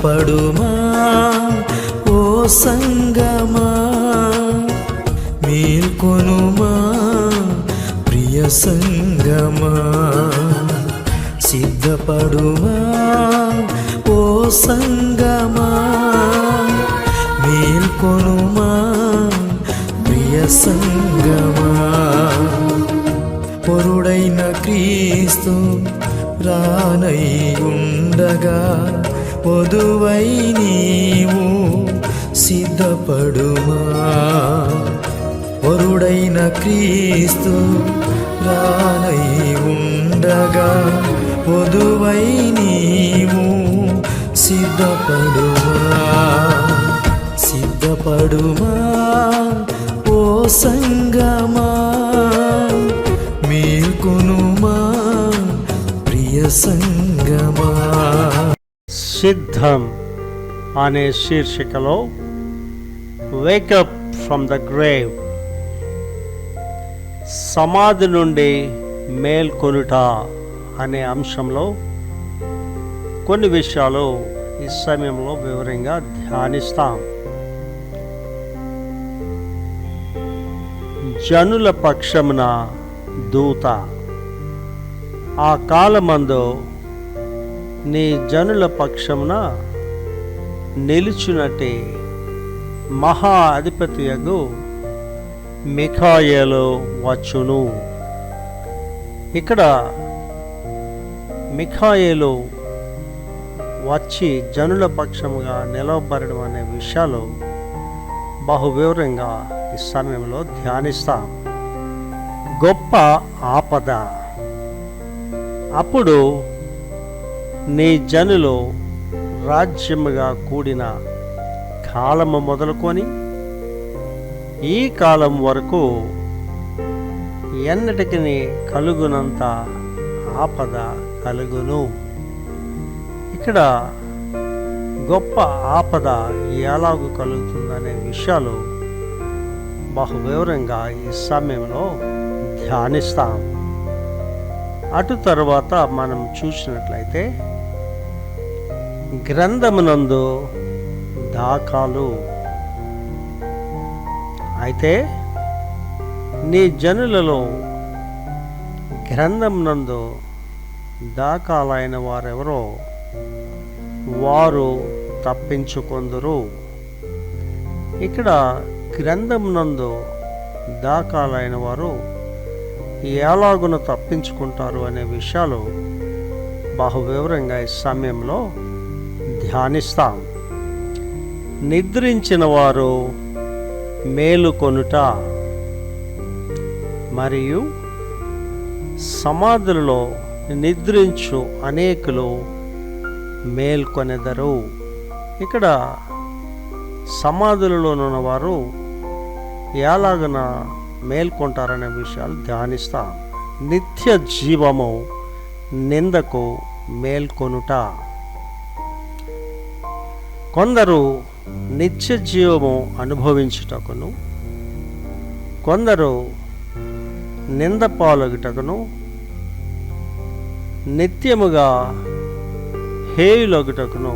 సిద్ధపడుమా ఓ సంగమా, మేల్కొనుమా ప్రియ సంగమా. సిద్ధపడుమా ఓ సంగమా, మేల్కొనుమా ప్రియ సంగమా. పొరుడైన క్రీస్తు రానై ఉండగా పొదువై నీవు సిద్ధపడుమా. పొరుడైన క్రీస్తు రానై ఉండగా పొదువై నీవు సిద్ధపడుమా. సిద్ధపడుమా ఓ సంగమా, మేల్కొనుమా ప్రియ సంగమా. సిద్ధం అనే శీర్షికలో వేకప్ ఫ్రమ్ ద గ్రేవ్, సమాధి నుండి మేల్కొనుట అనే అంశంలో కొన్ని విషయాలు ఈ సమయంలో వివరంగా ధ్యానిస్తాం. జనుల పక్షమున దూత, ఆ కాలమందు నీ జనుల పక్షమున నిలుచునట్టి మహా అధిపతియగు మిఖాయేలు వచ్చును. ఇక్కడ మిఖాయేలు వచ్చి జనుల పక్షముగా నిలవబడడం అనే విషయాలు బహు వివరంగా ఈ సమయంలో ధ్యానిస్తాం. గొప్ప ఆపద, అప్పుడు నీ జనులు రాజ్యముగా కూడిన కాలము మొదలుకొని ఈ కాలం వరకు ఎన్నటికి కలుగునంత ఆపద కలుగును. ఇక్కడ గొప్ప ఆపద ఎలాగూ కలుగుతుందనే విషయాలు బహు వివరంగా ఈ సమయంలో ధ్యానిస్తాం. అటు తర్వాత మనం చూసినట్లయితే గ్రంథమునందు దాఖలు, అయితే నీ జనులలో గ్రంథమునందు దాఖలైన వారెవరో వారు తప్పించుకొందురు. ఇక్కడ గ్రంథమునందు దాఖలైన వారు ఎలాగున తప్పించుకుంటారు అనే విషయాలు బహు వివరంగా ఈ సమయంలో ధ్యానిస్తాం. నిద్రించిన వారు మేలుకొనుట మరియు సమాధులలో నిద్రించు అనేకులు మేల్కొనెదరు. ఇక్కడ సమాధులలోనున్న వారు ఎలాగన మేల్కొంటారనే విషయాలు ధ్యానిస్తాం. నిత్య జీవము నిందకు మేల్కొనుట, కొందరు నిత్య జీవము అనుభవించుటకును, కొందరు నింద పాలగుటకును, నిత్యముగా హేయులగుటకును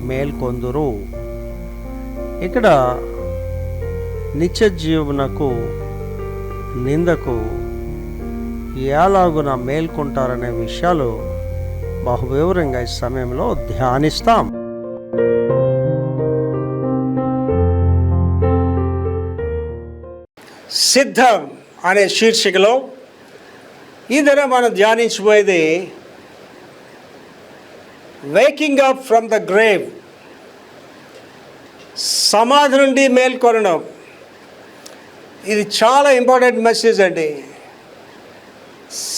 మేల్కొందురు. ఇక్కడ నిత్య జీవమునకు నిందకు ఎలాగున మేల్కొంటారనే విషయాలు బహు వివరంగా ఈ సమయంలో ధ్యానిస్తాం. సిద్ధం అనే శీర్షికలో ఈ దినం మనం ధ్యానించబోయేది waking up from the grave, సమాధి నుండి మేల్కొనడం. ఇది చాలా ఇంపార్టెంట్ మెసేజ్ అండి.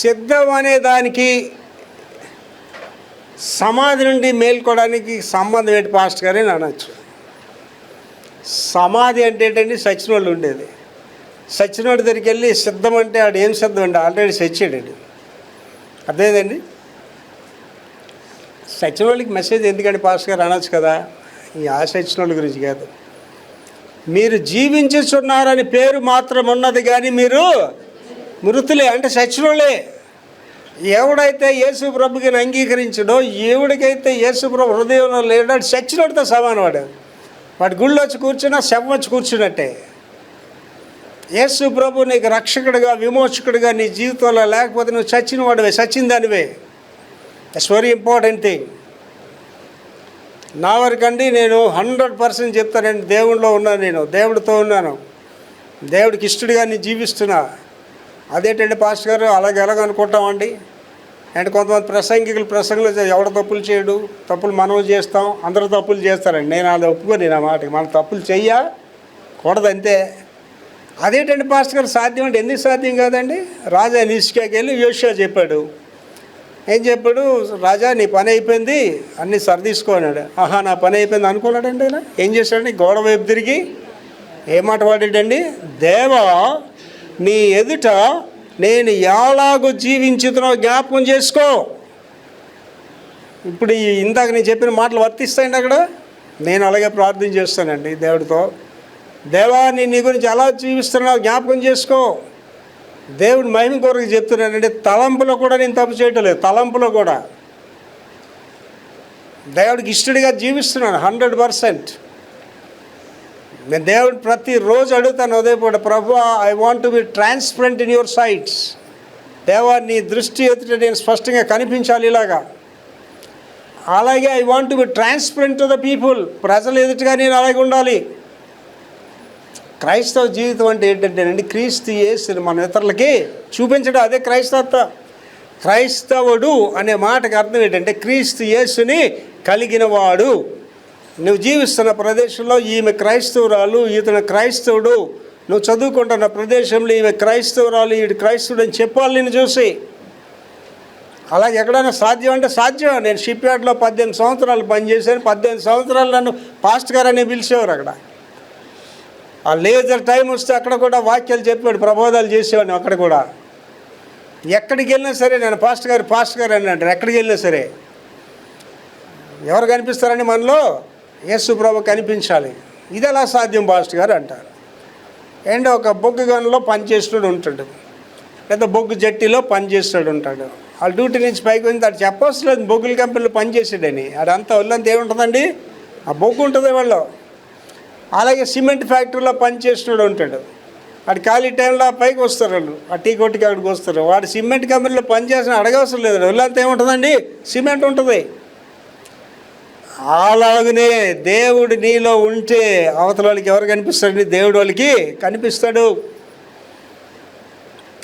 సిద్ధం అనే దానికి సమాధి నుండి మేల్కోవడానికి సంబంధం ఏంటి పాస్టర్ గారే అనొచ్చు. సమాధి అంటే ఏంటండి, సచిన వాళ్ళు ఉండేది. సచ్చినోడి దగ్గరికి వెళ్ళి సిద్ధం అంటే ఆడు ఏం సిద్ధం అండి, ఆల్రెడీ చచ్చాడండి. అర్థమైందండి. సచిన వాళ్ళకి మెసేజ్ ఎందుకంటే పాస్టర్ గారు అనొచ్చు కదా. ఈ సచిన వాళ్ళ గురించి కాదు. మీరు జీవించుచున్నారని పేరు మాత్రం ఉన్నది కానీ మీరు మృతులే, అంటే సచ్చినోళ్ళే. ఎవడైతే యేసు ప్రభుకి అంగీకరించడో, ఎవడికైతే యేసు ప్రభు హృదయంలో లేడో చచ్చినోడితో సమానం. వాడి గుళ్ళు వచ్చి కూర్చున్నా శవం వచ్చి కూర్చున్నట్టే. యేసు ప్రభు నీకు రక్షకుడిగా, విమోచకుడిగా నీ జీవితంలో లేకపోతే నువ్వు చచ్చిన వాడివే, చచ్చిన దానివే. That's very important thing. నా వరకండి నేను 100% చెప్తానండి, దేవుడిలో ఉన్నాను, నేను దేవుడితో ఉన్నాను, దేవుడికి ఇష్టడిగా నేను జీవిస్తున్నా. అదేంటండి పాస్టర్ గారు అలాగే ఎలాగనుకుంటామండి అంటే కొంతమంది ప్రసంగులు ఎవడ తప్పులు చేయడు, తప్పులు మనం చేస్తాం, అందరూ తప్పులు చేస్తారండి. నేను అది ఒప్పుకొని నా మాటకి మనం తప్పులు చెయ్యకూడదు అంతే. అదేంటండి పాస్టర్ గారు సాధ్యం అంటే ఎందుకు సాధ్యం కాదండి? రాజా నిష్కాకి వెళ్ళి యోషియా చెప్పాడు. ఏం చెప్పాడు? రాజా నీ పని అయిపోయింది, అన్నీ సరిదీసుకోనాడు. ఆహా నా పని అయిపోయింది అనుకున్నాడండి. ఆయన ఏం చేశాడండి? గోడ వైపు తిరిగి ఏమాట వాడాడండి? దేవా నీ ఎదుట నేను ఎలాగో జీవించుతున్నా జ్ఞాపకం చేసుకో. ఇప్పుడు ఇందాక నేను చెప్పిన మాటలు వర్తిస్తాయండి అక్కడ. నేను అలాగే ప్రార్థన చేస్తానండి దేవుడితో, దేవా నేను నీ గురించి ఎలా జీవిస్తున్నావు జ్ఞాపకం చేసుకో. దేవుడు మహిమ కొరకు చెప్తున్నానండి. తలంపులో కూడా నేను తప్పు చేయటం లేదు, తలంపులో కూడా దేవుడికి ఇష్టడిగా జీవిస్తున్నాను 100%. నేను దేవుడు ప్రతిరోజు అడుగుతాను ఉదయపూట, ప్రభువా I want to be transparent in your sights. దేవా నీ దృష్టి ఎదుట నేను స్పష్టంగా కనిపించాలి ఇలాగా. అలాగే I want to be transparent to the people, ప్రజలు ఎదుటగా నేను అలాగే ఉండాలి. క్రైస్తవ జీవితం అంటే ఏంటంటేనండి, క్రీస్తు యేసుని మన ఇతరులకి చూపించడం, అదే క్రైస్తవత్వం. క్రైస్తవుడు అనే మాటకి అర్థం ఏంటంటే క్రీస్తు యేసుని కలిగిన వాడు. నువ్వు జీవిస్తున్న ప్రదేశంలో ఈమె క్రైస్తవురాలు, ఇతను క్రైస్తవుడు, నువ్వు చదువుకుంటున్న ప్రదేశంలో ఈమె క్రైస్తవురాలు, ఈడు క్రైస్తవుడు అని చెప్పాలి నేను చూసి. అలాగే ఎక్కడైనా సాధ్యం అంటే సాధ్యం. నేను షిప్ యార్డ్లో 18 సంవత్సరాలు పనిచేశాను. 18 సంవత్సరాలు నన్ను పాస్ట్ గారు అని పిలిచేవారు. అక్కడ ఆ లేజర్ టైం వస్తే అక్కడ కూడా వాక్యాలు చెప్పాడు, ప్రబోధాలు చేసేవాడిని. అక్కడ కూడా ఎక్కడికి వెళ్ళినా సరే నేను పాస్ట్ గారు అని అంటారు. ఎక్కడికి వెళ్ళినా సరే ఎవరు కనిపిస్తారని మనలో యేసు ప్రభు కనిపించాలి. ఇది ఎలా సాధ్యం పాస్ట్ గారు అంటారు. అండ్ ఒక బొగ్గు గనులో పనిచేస్తాడు ఉంటాడు, లేదా బొగ్గు జట్టిలో పనిచేస్తాడు ఉంటాడు. వాళ్ళ డ్యూటీ నుంచి పైకి వచ్చి అటు చెప్పవసలేదు బొగ్గుల కంపెనీలో పనిచేసాడని. అదంతా ఒళ్ళంతా ఏముంటుందండి, ఆ బొగ్గు ఉంటుంది వాళ్ళు. అలాగే సిమెంట్ ఫ్యాక్టరీలో పనిచేస్తున్నాడు ఉంటాడు. వాడు ఖాళీ టైంలో పైకి వస్తారు వాళ్ళు, ఆ టీ కొట్టుకి అక్కడికి వస్తారు. వాడు సిమెంట్ కంపెనీలో పనిచేసిన అడగవసరం లేదు, ఒళ్ళంతా ఏముంటుందండి, సిమెంట్ ఉంటుంది. అలాగనే దేవుడు నీలో ఉంటే అవతల వాళ్ళకి ఎవరు కనిపిస్తాడండి? దేవుడు వాళ్ళకి కనిపిస్తాడు.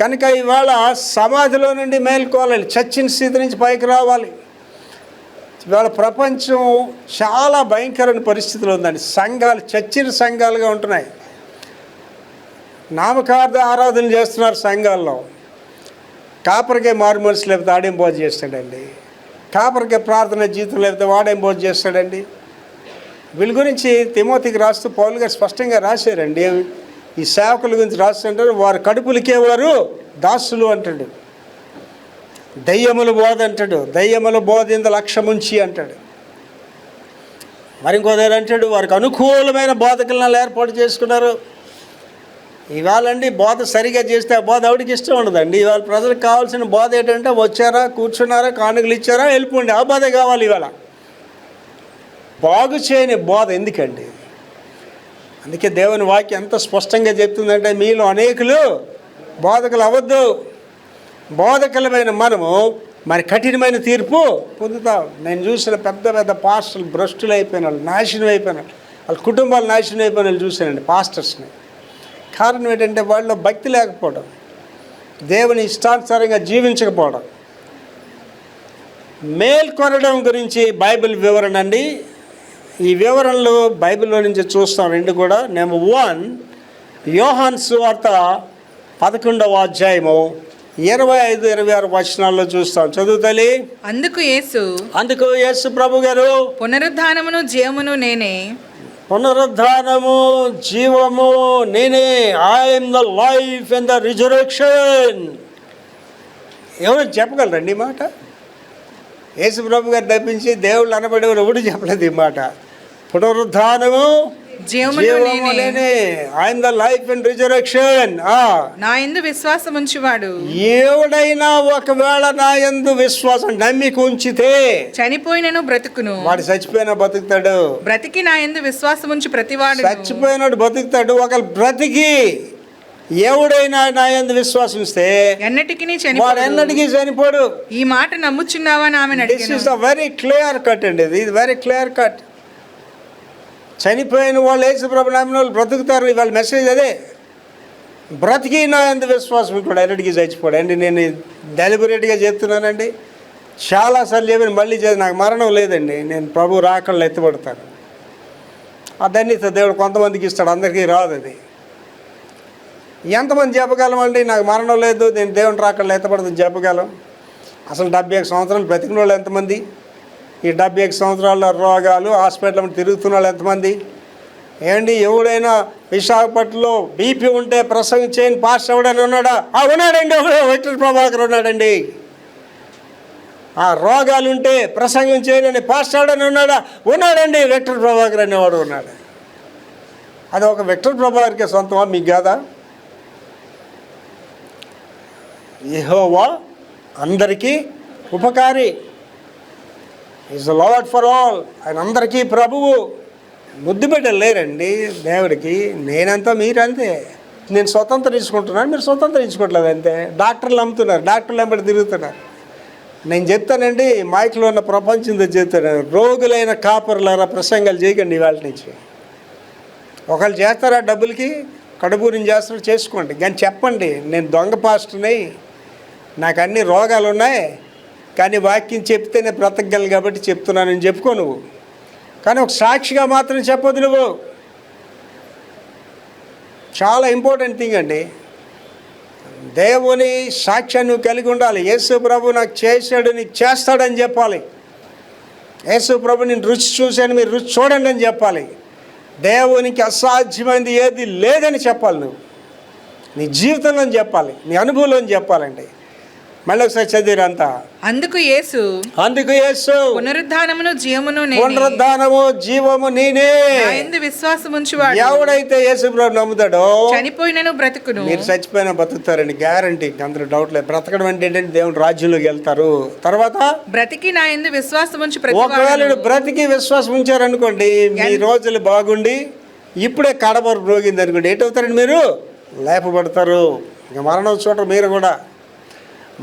కనుక ఇవాళ సమాధిలో నుండి మేల్కోవాలి, చచ్చిన స్థితి నుంచి పైకి రావాలి. ఇవాళ ప్రపంచం చాలా భయంకరమైన పరిస్థితిలో ఉందండి. సంఘాలు చచ్చిన సంఘాలుగా ఉంటున్నాయి. నామకార్థ ఆరాధన చేస్తున్నారు సంఘాల్లో. కాపరికే మారు మనసు లేకపోతే ఆడేం బోధ చేస్తాడండి, కాపరికే ప్రార్థన జీవితం లేకపోతే వాడేం బోధ చేస్తాడండి. వీళ్ళ గురించి తిమోతికి రాస్తూ పౌలు గారు స్పష్టంగా రాశారండి. ఈ సేవకుల గురించి రాస్తుంటారు, వారు కడుపులకే వారు దాసులు అంటాడు. దయ్యముల బోధ అంటాడు, దయ్యముల బోధ ఇంత లక్ష్యముంచి అంటాడు. మరి ఇంకో దగ్గర అంటాడు, వారికి అనుకూలమైన బోధకులను ఏర్పాటు చేసుకున్నారు. ఇవాళండి బోధ సరిగా చేస్తే ఆ బోధ ఎవరికి ఇష్టం ఉండదండి. ఇవాళ ప్రజలకు కావాల్సిన బోధ ఏంటంటే వచ్చారా, కూర్చున్నారా, కానుకలు ఇచ్చారా, వెళ్ళిపోండి, ఆ బోధే కావాలి. ఇవాళ బాగు చేయని బోధ ఎందుకండి? అందుకే దేవుని వాక్యం ఎంత స్పష్టంగా చెప్తుందంటే, మీలో అనేకులు బోధకులు అవ్వద్దు. బోధకులమైన మనము మరి కఠినమైన తీర్పు పొందుతాం. నేను చూసిన పెద్ద పెద్ద పాస్టర్లు భ్రష్టులు అయిపోయిన వాళ్ళు, నాశనం అయిపోయిన వాళ్ళ కుటుంబాలు నాశనం అయిపోయిన వాళ్ళు చూశానండి పాస్టర్స్ని. కారణం ఏంటంటే వాళ్ళలో భక్తి లేకపోవడం, దేవుని ఇష్టానుసారంగా జీవించకపోవడం. మేల్కొనడం గురించి బైబిల్ వివరణ అండి. ఈ వివరణలు బైబిల్లో నుంచి చూస్తాం రెండు కూడా. నెంబర్ 1 యోహాను సువార్త 11వ అధ్యాయము 25-26 వచనాల్లో చూస్తాం. చదువు తల్లి. అందుకు యేసు ప్రభు గారు, పునరుద్ధానమును జీవమును నేనే, పునరుద్ధానము జీవము నేనే, I'm the life and the resurrection. ఎవరు చెప్పగలరండి ఈ మాట? యేసు ప్రభు గారు తప్పించి దేవుళ్ళు అనబడేవారు ఎవడు చెప్పలేదు ఈ మాట. పునరుద్ధానము జీవమును జీవము నేనే. ఆయన ద లైఫ్ అండ్ రిజరెక్షన్. నా యందు విశ్వాసం ఉంచువాడు ఎవడైనా ఒకవేళ నా యందు విశ్వాసం నమ్మిక ఉంచితే చనిపోయినను బ్రతుకును. వాడు చచ్చిపోయినా బతుకుతాడు. బ్రతికి నా యందు విశ్వాసం ఉంచి ప్రతివాడు చచ్చిపోయినాడు బతుకుతాడు. ఒక బ్రతికి ఎవడైనా నా యందు విశ్వాసం ఇస్తే ఎన్నటికి వాడు ఎన్నటికీ చనిపోడు. ఈ మాట నమ్ముచున్నావా అని ఆమె this is the very clear cut అండి. ఇది వెరీ క్లియర్ కట్. చనిపోయిన వాళ్ళు యేసుప్రభు నామమున వాళ్ళు బ్రతుకుతారు. ఇవాళ మెసేజ్ అదే. బ్రతికి నా యందు విశ్వాసం ఇప్పుడు ఎన్నటికీ చచ్చిపోడు అండి. నేను డెలిబరేట్గా చెప్తున్నానండి. చాలాసార్లు చెప్పిన మళ్ళీ నాకు మరణం లేదండి. నేను ప్రభు రాకళ్ళు ఎత్తుపడతాను. ఆ ధన్యత దేవుడు కొంతమందికి ఇస్తాడు, అందరికీ రాదు. అది ఎంతమంది చెప్పగలమండి నాకు మరణం లేదు, నేను దేవుని రాకళ్ళు ఎత్తపడుతుంది చెప్పగలం? అసలు 71 సంవత్సరాలు బ్రతికిన వాళ్ళు ఎంతమంది? ఈ 71 సంవత్సరాల రోగాలు హాస్పిటల్ తిరుగుతున్న వాళ్ళు ఎంతమంది? ఏంటి ఎవడైనా విశాఖపట్నంలో బీపీ ఉంటే ప్రసంగించేయని పాస్ ఎవడని ఉన్నాడా? ఉన్నాడండి, విక్టర్ ప్రభాకర్ ఉన్నాడండి. రోగాలు ఉంటే ప్రసంగం చేయని పాస్ ఎవడని ఉన్నాడా? ఉన్నాడండి, విక్టర్ ప్రభాకర్ అనేవాడు ఉన్నాడు. అది ఒక విక్టర్ ప్రభాకర్కి సొంతమా మీకు కాదా? యెహోవా అందరికీ ఉపకారి. Is the lord for all. ఆయన అందరికీ ప్రభువు. ముద్దు బిడ్డలు లేరండి దేవుడికి. నేనంతా మీరంతే. నేను స్వతంత్రించుకుంటున్నాను, మీరు స్వతంత్రించుకోవట్లేదు అంతే. డాక్టర్లు అమ్ముతున్నారు, డాక్టర్లు వెంబడి తిరుగుతున్నారు. నేను చెప్తానండి, మైక్లో ఉన్న ప్రపంచంతో చెప్తాను, రోగులైన కాపర్లారా ప్రసంగాలు చేయకండి ఇవాళ నుంచి. ఒకళ్ళు చేస్తారా డబ్బులకి, కడుపుని చేస్తారో చేసుకోండి, కానీ చెప్పండి నేను దొంగ పాస్టర్ని, నాకు అన్ని రోగాలు ఉన్నాయి, కానీ వాక్యం చెప్తేనే బ్రతకగలను కాబట్టి చెప్తున్నానని చెప్పుకో నువ్వు. కానీ ఒక సాక్షిగా మాత్రం చెప్పొద్దు నువ్వు. చాలా ఇంపార్టెంట్ థింగ్ అండి. దేవుని సాక్ష్యాన్ని నువ్వు కలిగి ఉండాలి. యేసు ప్రభు నాకు చేశాడు, నీకు చేస్తాడని చెప్పాలి. యేసు ప్రభు నేను రుచి చూశాను, మీరు రుచి చూడండి అని చెప్పాలి. దేవునికి అసాధ్యమైనది ఏది లేదని చెప్పాలి. నువ్వు నీ జీవితంలో చెప్పాలి, నీ అనుభవంలో చెప్పాలండి. మళ్ళీ ఒకసారి చదివిరంతా. అందుకు యేసు పునరుద్ధానమును జీవమును నేనే. పునరుద్ధానము జీవము నేనే. నా యందు విశ్వాసం ఉంచువాడు ఎవడైతే యేసు ప్రభు నమ్ముతాడో చనిపోయినను బ్రతుకును. మీరు చచ్చిపోయినా బతుకుతారండి, గ్యారంటీ. అందరూ డౌట్ లేదు. బ్రతకడం అంటే ఏంటంటే దేవుని రాజ్యంలోకి వెళ్తారు. తర్వాత బ్రతికి నా యందు విశ్వాసం ఉంచి ఒకవేళ బ్రతికి విశ్వాసం ఉంచారనుకోండి, మీ రోజులు బాగుండి ఇప్పుడే కడబరు రోగింది అనుకోండి, ఏటవుతారండి మీరు? లేపబడతారు. ఇక మరణం చూడరు. మీరు కూడా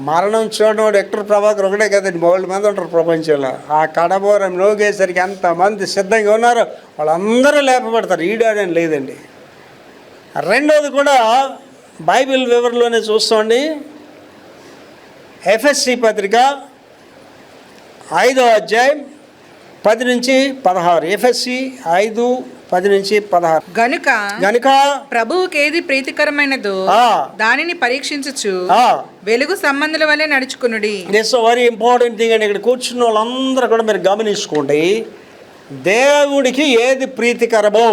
మరణం చూడడం వాడు విక్టర్ ప్రభాకర్ ఒకటే కదండి, 3 మంది ఉంటారు ప్రపంచంలో. ఆ కడబోరం నోగేసరికి ఎంతమంది సిద్ధంగా ఉన్నారో వాళ్ళందరూ లేపబడతారు. ఈడాడని లేదండి. రెండోది కూడా బైబిల్ వివరణలోనే చూస్తామండి. ఎఫెస్సి పత్రిక 5వ అధ్యాయం 10 నుంచి 16. ఎఫెస్సి 5:10 నుంచి 16. గనుక ప్రభువుకి ఏది ప్రీతికరమైనదో దానిని పరీక్షించచ్చు వెలుగు సంబంధుల వలె నడుచుకునుడి. దిస్ వెరీ ఇంపార్టెంట్ థింగ్ అండి. ఇక్కడ కూర్చున్న వాళ్ళందరూ కూడా మీరు గమనించుకోండి. దేవుడికి ఏది ప్రీతికరమో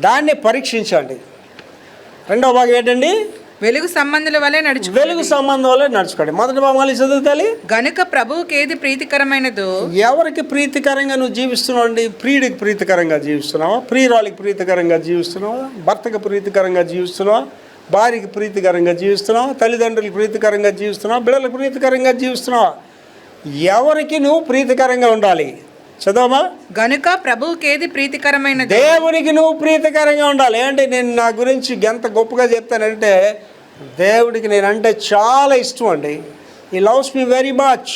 దాన్ని పరీక్షించండి. రెండవ భాగం ఏంటండి? వెలుగు సంబంధుల వలె నడుచు. వెలుగు సంబంధం వల్ల నడుచుకోండి. మొదటి భాగాలు చదువుతాలి. గనుక ప్రభువుకి ఏది ప్రీతికరమైనదో. ఎవరికి ప్రీతికరంగా నువ్వు జీవిస్తున్నావు అండి? ప్రియుడికి ప్రీతికరంగా జీవిస్తున్నావా? ప్రియురాలికి ప్రీతికరంగా జీవిస్తున్నావా? భర్తకు ప్రీతికరంగా జీవిస్తున్నావా? భార్యకి ప్రీతికరంగా జీవిస్తున్నావా? తల్లిదండ్రులకు ప్రీతికరంగా జీవిస్తున్నావా? బిడ్డలకు ప్రీతికరంగా జీవిస్తున్నావా? ఎవరికి నువ్వు ప్రీతికరంగా ఉండాలి? చదవమా. గనుక ప్రభువుకి ఏది ప్రీతికరమైన దేవునికి నువ్వు ప్రీతికరంగా ఉండాలి. ఏంటి నేను నా గురించి ఎంత గొప్పగా చెప్తానంటే, దేవుడికి నేనంటే చాలా ఇష్టం అండి. ఈ లవ్స్ మీ వెరీ మచ్.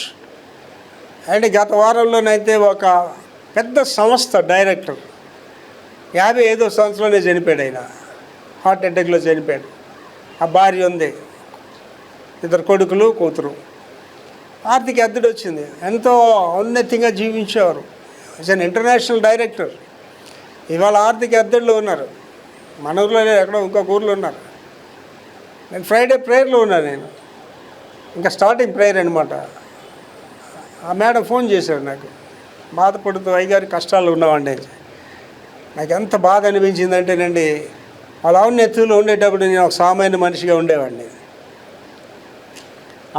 అంటే గత వారంలోనైతే ఒక పెద్ద సంస్థ డైరెక్టర్ 55వ సంవత్సరంలోనే చనిపోయాడు. ఆయన హార్ట్ అటాక్లో చనిపోయాడు. ఆ భార్య ఉంది, 2 కొడుకులు కూతురు. ఆర్థిక అద్దెడు వచ్చింది. ఎంతో ఔన్నత్యంగా జీవించేవారు. Is an international director. ఇవాళ ఆర్థిక అద్దెల్లో ఉన్నారు. మన ఊర్లోనే ఎక్కడో ఇంకొక ఊర్లో ఉన్నారు. నేను ఫ్రైడే ప్రేయర్లో ఉన్నాను. నేను ఇంకా స్టార్టింగ్ ప్రేయర్ అనమాట. ఆ మేడం ఫోన్ చేశాడు నాకు, బాధపడుతూ అయ్యగారి కష్టాలు ఉన్నామండి. నాకు ఎంత బాధ అనిపించిందంటేనండి, వాళ్ళ ఔన్నత్యంలో ఉండేటప్పుడు నేను ఒక సామాన్య మనిషిగా ఉండేవాడిని.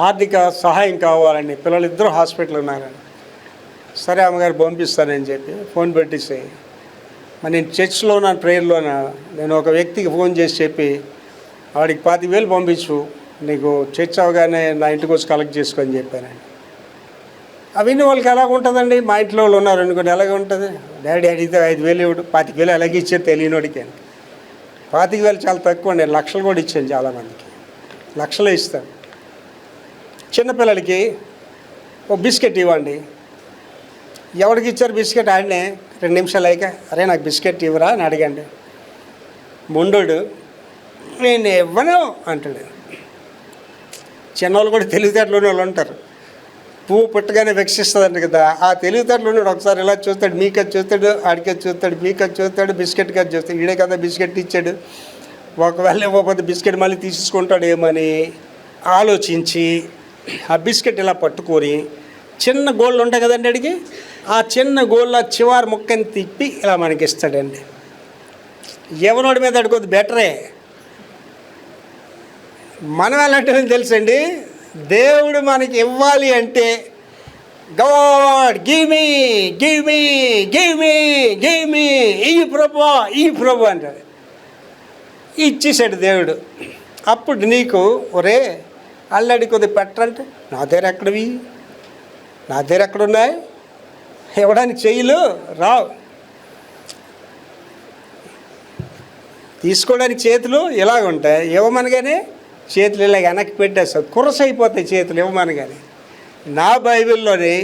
ఆర్థిక సహాయం కావాలండి, పిల్లలు 2 హాస్పిటల్ ఉన్నారని. సరే అమ్మగారు పంపిస్తానని చెప్పి ఫోన్ పెట్టేసి మరి నేను చర్చ్లో నా ప్రేయర్లోన నేను ఒక వ్యక్తికి ఫోన్ చేసి చెప్పి వాడికి 25,000 పంపించు, నీకు చర్చ్ అవగానే నా ఇంటికి వచ్చి కలెక్ట్ చేసుకొని చెప్పానండి. అవన్నీ వాళ్ళకి ఎలాగ ఉంటుందండి? మా ఇంట్లో వాళ్ళు ఉన్నారు అనుకోండి, ఎలాగ ఉంటుంది? డాడీ అడిగితే 5,000 ఇవ్వడు, 25,000 ఎలాగ ఇచ్చారు తెలియనోడికి. 25,000 చాలా తక్కువ అండి, లక్షలు కూడా ఇచ్చాను చాలామందికి, లక్షలే ఇస్తాను. చిన్నపిల్లలకి ఒక బిస్కెట్ ఇవ్వండి, ఎవరికి ఇచ్చారు బిస్కెట్? ఆడనే 2 నిమిషాలు అయ్యాక, అరే నాకు బిస్కెట్ ఇవ్వరా అని అడగండి. ముండోడు నేను ఇవ్వను అంటాడు. చిన్నవాళ్ళు కూడా తెలివితేటలోనే వాళ్ళు ఉంటారు. పువ్వు పుట్టగానే వెక్షిస్తుందంట కదా, ఆ తెలివితేటలోనే ఒకసారి ఇలా చూస్తాడు, మీకది చూస్తాడు, ఆడికది చూస్తాడు, మీకది చూస్తాడు, బిస్కెట్ కది చూస్తాడు. ఈడే కదా బిస్కెట్ ఇచ్చాడు, ఒకవేళ ఇవ్వకపోతే బిస్కెట్ మళ్ళీ తీసుకుంటాడు ఏమని ఆలోచించి ఆ బిస్కెట్ ఇలా పట్టుకొని చిన్న గోళ్ళు ఉంటాయి కదండి అడిగి, ఆ చిన్న గోళ్ళ చివరి ముక్కని తిప్పి ఇలా మనకి ఇస్తాడండి. ఎవనోడి మీద అడుగుతుంది బెటరే. మనం ఎలాంటి తెలుసండి, దేవుడు మనకి ఇవ్వాలి అంటే God give me give me give me give me, ఈ ప్రభు అంటాడు. ఇచ్చేసాడు దేవుడు. అప్పుడు నీకు ఒరే అల్లడి కొద్ది పెట్టరంటే, నా దగ్గర ఎక్కడవి, నా దగ్గర ఎక్కడున్నాయి, ఇవ్వడానికి చెయ్యలు రావు, తీసుకోవడానికి చేతులు ఇలాగ ఉంటాయి, ఇవ్వమనగానే చేతులు ఇలా వెనక్కి పెట్టేస్తాయి, కురసైపోతాయి చేతులు ఇవ్వమనగానే. నా బైబిల్లోని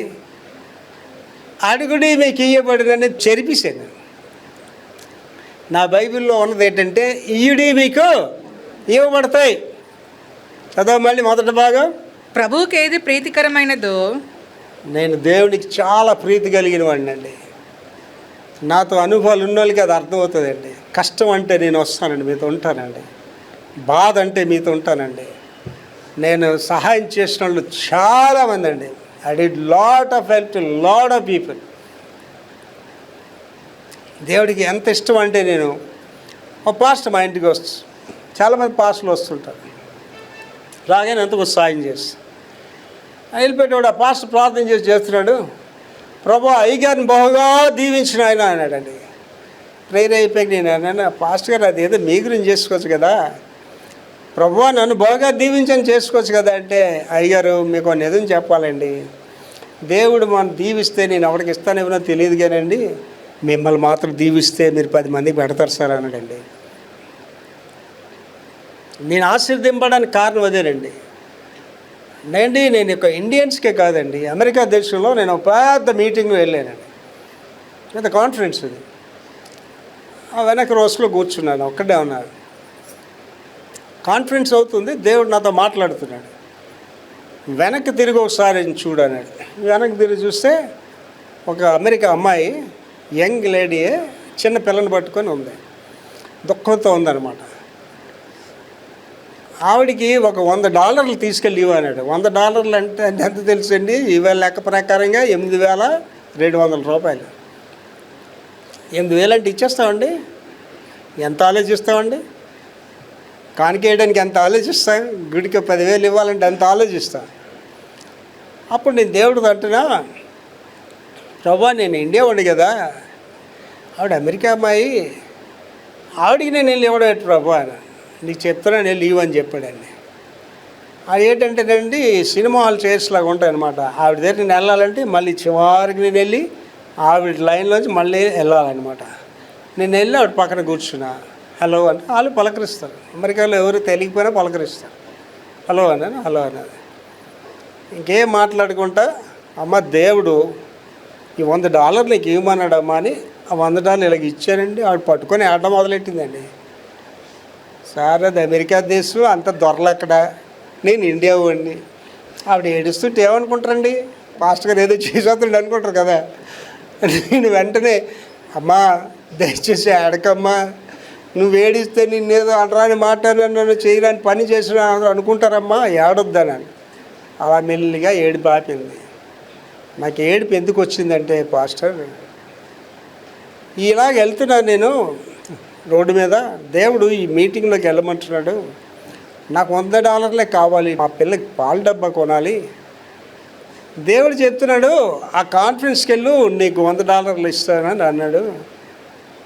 అడుగుడి మీకు ఇయ్యబడినని చెరిపేశాను. నా బైబిల్లో ఉన్నది ఏంటంటే ఇయుడి మీకు ఇవ్వబడతాయి. చదవ మళ్ళీ మొదటి భాగం. ప్రభువుకి ఏది ప్రీతికరమైనదో. నేను దేవునికి చాలా ప్రీతి కలిగిన వాడినండి. నాతో అనుభవాలు ఉన్న వాళ్ళకి అది అర్థమవుతుందండి. కష్టం అంటే నేను వస్తానండి, మీతో ఉంటానండి. బాధ అంటే మీతో ఉంటానండి. నేను సహాయం చేసిన వాళ్ళు చాలామంది అండి. I did lot of help to lot of people. దేవుడికి ఎంత ఇష్టం అంటే, నేను ఒక పాస్టర్ మా ఇంటికి చాలామంది పాస్టర్లు వస్తుంటారు, రాగానే ఎంతకు సాయం చేస్తాను. వెళ్ళిపెట్టేవాడు ఆ పాస్టర్ ప్రార్థన చేస్తున్నాడు, ప్రభా అయ్యగారిని బహుగా దీవించిన ఆయన అన్నాడండి. ప్రేయర్ అయిపోయాక నేను అన్నాను, పాస్టర్ గారు అది ఏదో మీ గురించి చేసుకోవచ్చు కదా, ప్రభువా నన్ను బాగా దీవించని చేసుకోవచ్చు కదా అంటే, అయ్యగారు మీకు నిజం చెప్పాలండి, దేవుడు మనం దీవిస్తే నేను ఎవరికి ఇస్తానేమో తెలియదు కానండి, మిమ్మల్ని మాత్రం దీవిస్తే మీరు 10 మందికి పెడతారు సార్ అన్నాడండి. నేను ఆశీర్వదింపడానికి కారణం అదేనండి. నేను ఒక ఇండియన్స్కే కాదండి, అమెరికా దేశంలో నేను ఒక పెద్ద మీటింగ్ వెళ్ళానండి, పెద్ద కాన్ఫరెన్స్ అది. ఆ వెనక రోజులో కూర్చున్నాను, ఒక్కడే ఉన్నాను. కాన్ఫరెన్స్ అవుతుంది, దేవుడు నాతో మాట్లాడుతున్నాడు. వెనక్కి తిరిగి ఒకసారి చూడన్నాడు. వెనక్కి తిరిగి చూస్తే ఒక అమెరికా అమ్మాయి, యంగ్ లేడీ, చిన్న పిల్లని పట్టుకొని ఉంది, దుఃఖంతో ఉందన్నమాట. ఆవిడికి ఒక $100 తీసుకెళ్ళి ఇవ్వన్నాడు. $100 అంటే ఎంత తెలుసండి, ఈవేళ లెక్క ప్రకారంగా $8,700. 8,000 అంటే ఇచ్చేస్తామండి, ఎంత ఆలోచిస్తామండి? కానికేయడానికి ఎంత ఆలోచిస్తాం, గుడికి 10,000 ఇవ్వాలంటే ఎంత ఆలోచిస్తాం. అప్పుడు నేను దేవుడు అంటున్నా, ప్రభా నేను ఇండియా ఉండి కదా, ఆవిడ అమెరికా అమ్మాయి, ఆవిడికి నేను వెళ్ళి ఇవ్వడం ప్రభా అని నీకు చెప్తున్నాను, వెళ్ళి ఇవ్వని చెప్పాడండి. అది ఏంటంటేనండి, సినిమా హాల్ చైర్స్ లాగా ఉంటాయి అనమాట. ఆవిడ దగ్గర నేను వెళ్ళాలంటే మళ్ళీ చివరికి నేను వెళ్ళి ఆవిడ లైన్లోంచి మళ్ళీ వెళ్ళాలన్నమాట. నేను వెళ్ళి ఆవిడ పక్కన కూర్చున్నా, హలో అంటే వాళ్ళు పలకరిస్తారు. అమెరికాలో ఎవరు తెలియకపోయినా పలకరిస్తారు. హలో అన్నాను, హలో అన్నది. ఇంకేం మాట్లాడుకుంటా, అమ్మ దేవుడు ఈ $100 నీకు ఇవ్వమన్నాడమ్మా అని ఆ $100 ఇలాగ ఇచ్చానండి. ఆవిడ పట్టుకొని ఆడడం మొదలెట్టిందండి. సార్ అది అమెరికా దేశం, అంత దొరలక్కడ, నేను ఇండియా వాడిని. ఆవిడ ఏడుస్తుంటే ఏమనుకుంటారండి, పాస్టర్ గారు ఏదో చేసేస్తాడు అనుకుంటారు కదా. నేను వెంటనే, అమ్మా దయచేసి ఆడకమ్మా, నువ్వు ఏడిస్తే నిన్నేదో అనరాని మాట్లాడినాను, చేయరాని పని చేసినా అనుకుంటారమ్మా, ఏడొద్దన్నాను. అలా మెల్లిగా ఏడుపు ఆపింది. నాకు ఏడుపు ఎందుకు వచ్చిందంటే, పాస్టర్ ఇలాగ వెళ్తున్నాను నేను రోడ్డు మీద, దేవుడు ఈ మీటింగ్లోకి వెళ్ళమంటున్నాడు, నాకు $100 కావాలి, మా పిల్లకి పాల డబ్బా కొనాలి. దేవుడు చెప్తున్నాడు, ఆ కాన్ఫరెన్స్కి వెళ్ళు, నీకు $100 ఇస్తానని అన్నాడు.